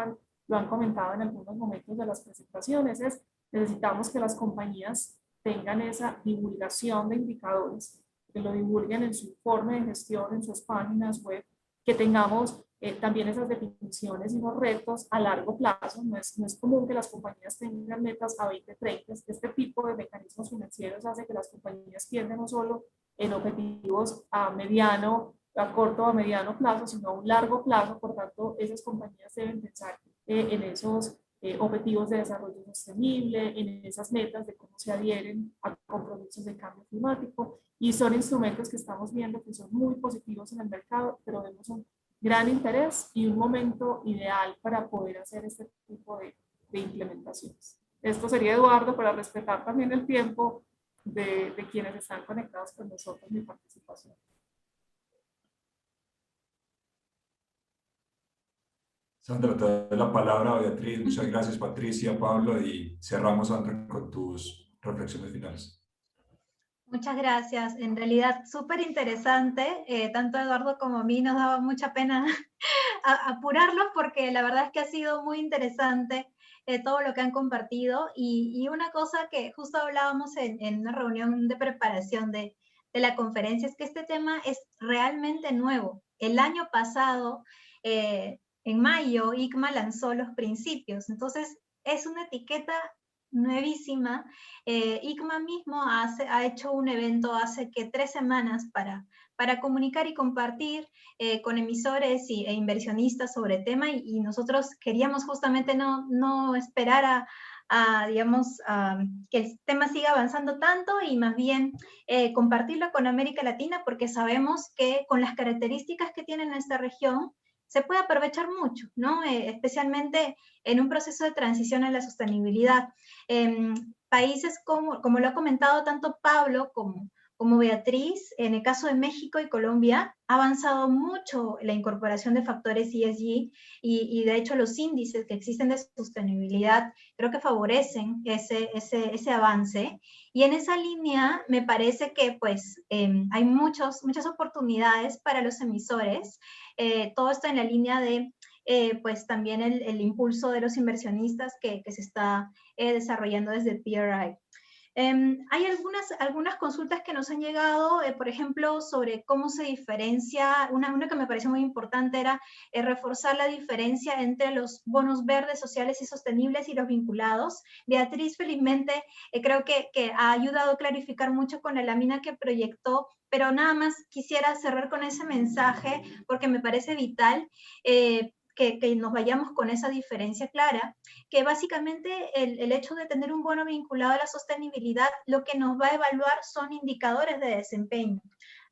han comentado en algunos momentos de las presentaciones? Es necesitamos que las compañías tengan esa divulgación de indicadores, que lo divulguen en su informe de gestión, en sus páginas web, que tengamos también esas definiciones y unos retos a largo plazo. No es común que las compañías tengan metas a 2030. Este tipo de mecanismos financieros hace que las compañías pierdan no solo en objetivos a corto o a mediano plazo, sino a un largo plazo. Por tanto, esas compañías deben pensar en esos objetivos de desarrollo sostenible, en esas metas de cómo se adhieren a compromisos de cambio climático, y son instrumentos que estamos viendo que son muy positivos en el mercado, pero vemos un gran interés y un momento ideal para poder hacer este tipo de implementaciones. Esto sería, Eduardo, para respetar también el tiempo de quienes están conectados con nosotros, mi participación. Sandra, te doy la palabra, Beatriz. Muchas gracias, Patricia, Pablo, y cerramos, Sandra, con tus reflexiones finales. Muchas gracias. En realidad, súper interesante. Tanto Eduardo como a mí nos daba mucha pena apurarlos porque la verdad es que ha sido muy interesante todo lo que han compartido. Y una cosa que justo hablábamos en una reunión de preparación de la conferencia es que este tema es realmente nuevo. El año pasado, en mayo, ICMA lanzó los principios. Entonces, es una etiqueta nuevísima. ICMA mismo ha hecho un evento hace 3 semanas para comunicar y compartir con emisores e inversionistas sobre el tema, y nosotros queríamos justamente no esperar digamos, que el tema siga avanzando tanto y más bien compartirlo con América Latina, porque sabemos que con las características que tiene esta región se puede aprovechar mucho, ¿no? Especialmente en un proceso de transición a la sostenibilidad. Países como lo ha comentado tanto Pablo como Beatriz, en el caso de México y Colombia, ha avanzado mucho la incorporación de factores ESG y de hecho los índices que existen de sostenibilidad creo que favorecen ese avance. Y en esa línea me parece que pues hay muchas oportunidades para los emisores. Todo esto en la línea de pues también el impulso de los inversionistas que se está desarrollando desde PRI. Hay algunas consultas que nos han llegado, por ejemplo, sobre cómo se diferencia, una que me pareció muy importante era reforzar la diferencia entre los bonos verdes, sociales y sostenibles y los vinculados. Beatriz, felizmente, creo que ha ayudado a clarificar mucho con la lámina que proyectó, pero nada más quisiera cerrar con ese mensaje porque me parece vital que nos vayamos con esa diferencia clara, que básicamente el hecho de tener un bono vinculado a la sostenibilidad lo que nos va a evaluar son indicadores de desempeño,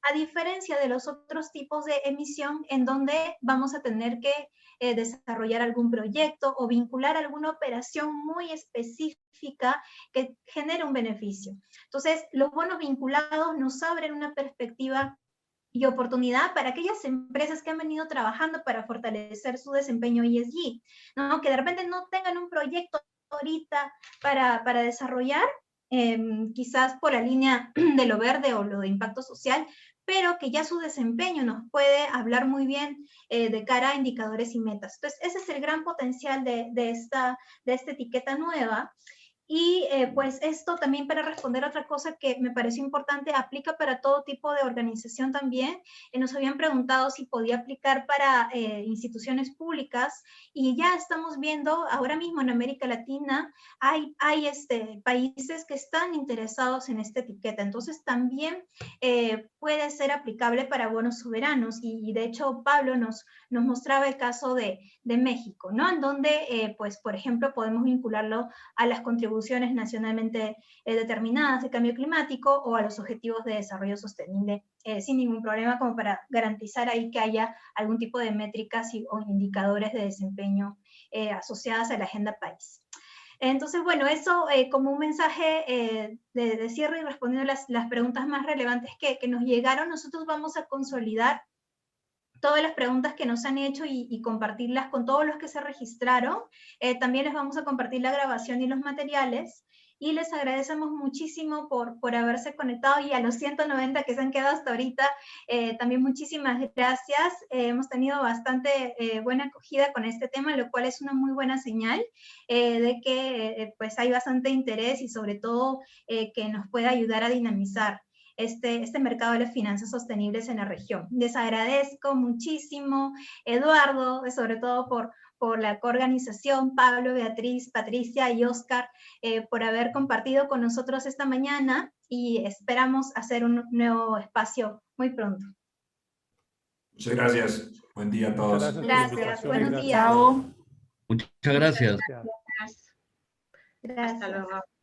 a diferencia de los otros tipos de emisión en donde vamos a tener que desarrollar algún proyecto o vincular alguna operación muy específica que genere un beneficio. Entonces, los bonos vinculados nos abren una perspectiva y oportunidad para aquellas empresas que han venido trabajando para fortalecer su desempeño ESG, ¿no? Que de repente no tengan un proyecto ahorita para desarrollar, quizás por la línea de lo verde o lo de impacto social, pero que ya su desempeño nos puede hablar muy bien de cara a indicadores y metas. Entonces, ese es el gran potencial de esta etiqueta nueva. Y pues esto también, para responder a otra cosa que me pareció importante, aplica para todo tipo de organización también. Nos habían preguntado si podía aplicar para instituciones públicas, y ya estamos viendo ahora mismo en América Latina hay países que están interesados en esta etiqueta. Entonces también puede ser aplicable para bonos soberanos, y de hecho Pablo nos mostraba el caso de México, ¿no? En donde pues por ejemplo podemos vincularlo a las contribuciones contribuciones nacionalmente determinadas de cambio climático o a los objetivos de desarrollo sostenible sin ningún problema, como para garantizar ahí que haya algún tipo de métricas o indicadores de desempeño asociadas a la agenda país. Entonces, bueno, eso como un mensaje de cierre y respondiendo las preguntas más relevantes que nos llegaron, nosotros vamos a consolidar todas las preguntas que nos han hecho y compartirlas con todos los que se registraron. También les vamos a compartir la grabación y los materiales. Y les agradecemos muchísimo por haberse conectado, y a los 190 que se han quedado hasta ahorita, también muchísimas gracias. Hemos tenido bastante buena acogida con este tema, lo cual es una muy buena señal de que pues hay bastante interés y sobre todo que nos puede ayudar a dinamizar este mercado de las finanzas sostenibles en la región. Les agradezco muchísimo, Eduardo, sobre todo por la coorganización, Pablo, Beatriz, Patricia y Oscar, por haber compartido con nosotros esta mañana, y esperamos hacer un nuevo espacio muy pronto. Muchas gracias. Buen día a todos. Gracias. Buenos días. Chao. Muchas gracias. Gracias. Hasta luego.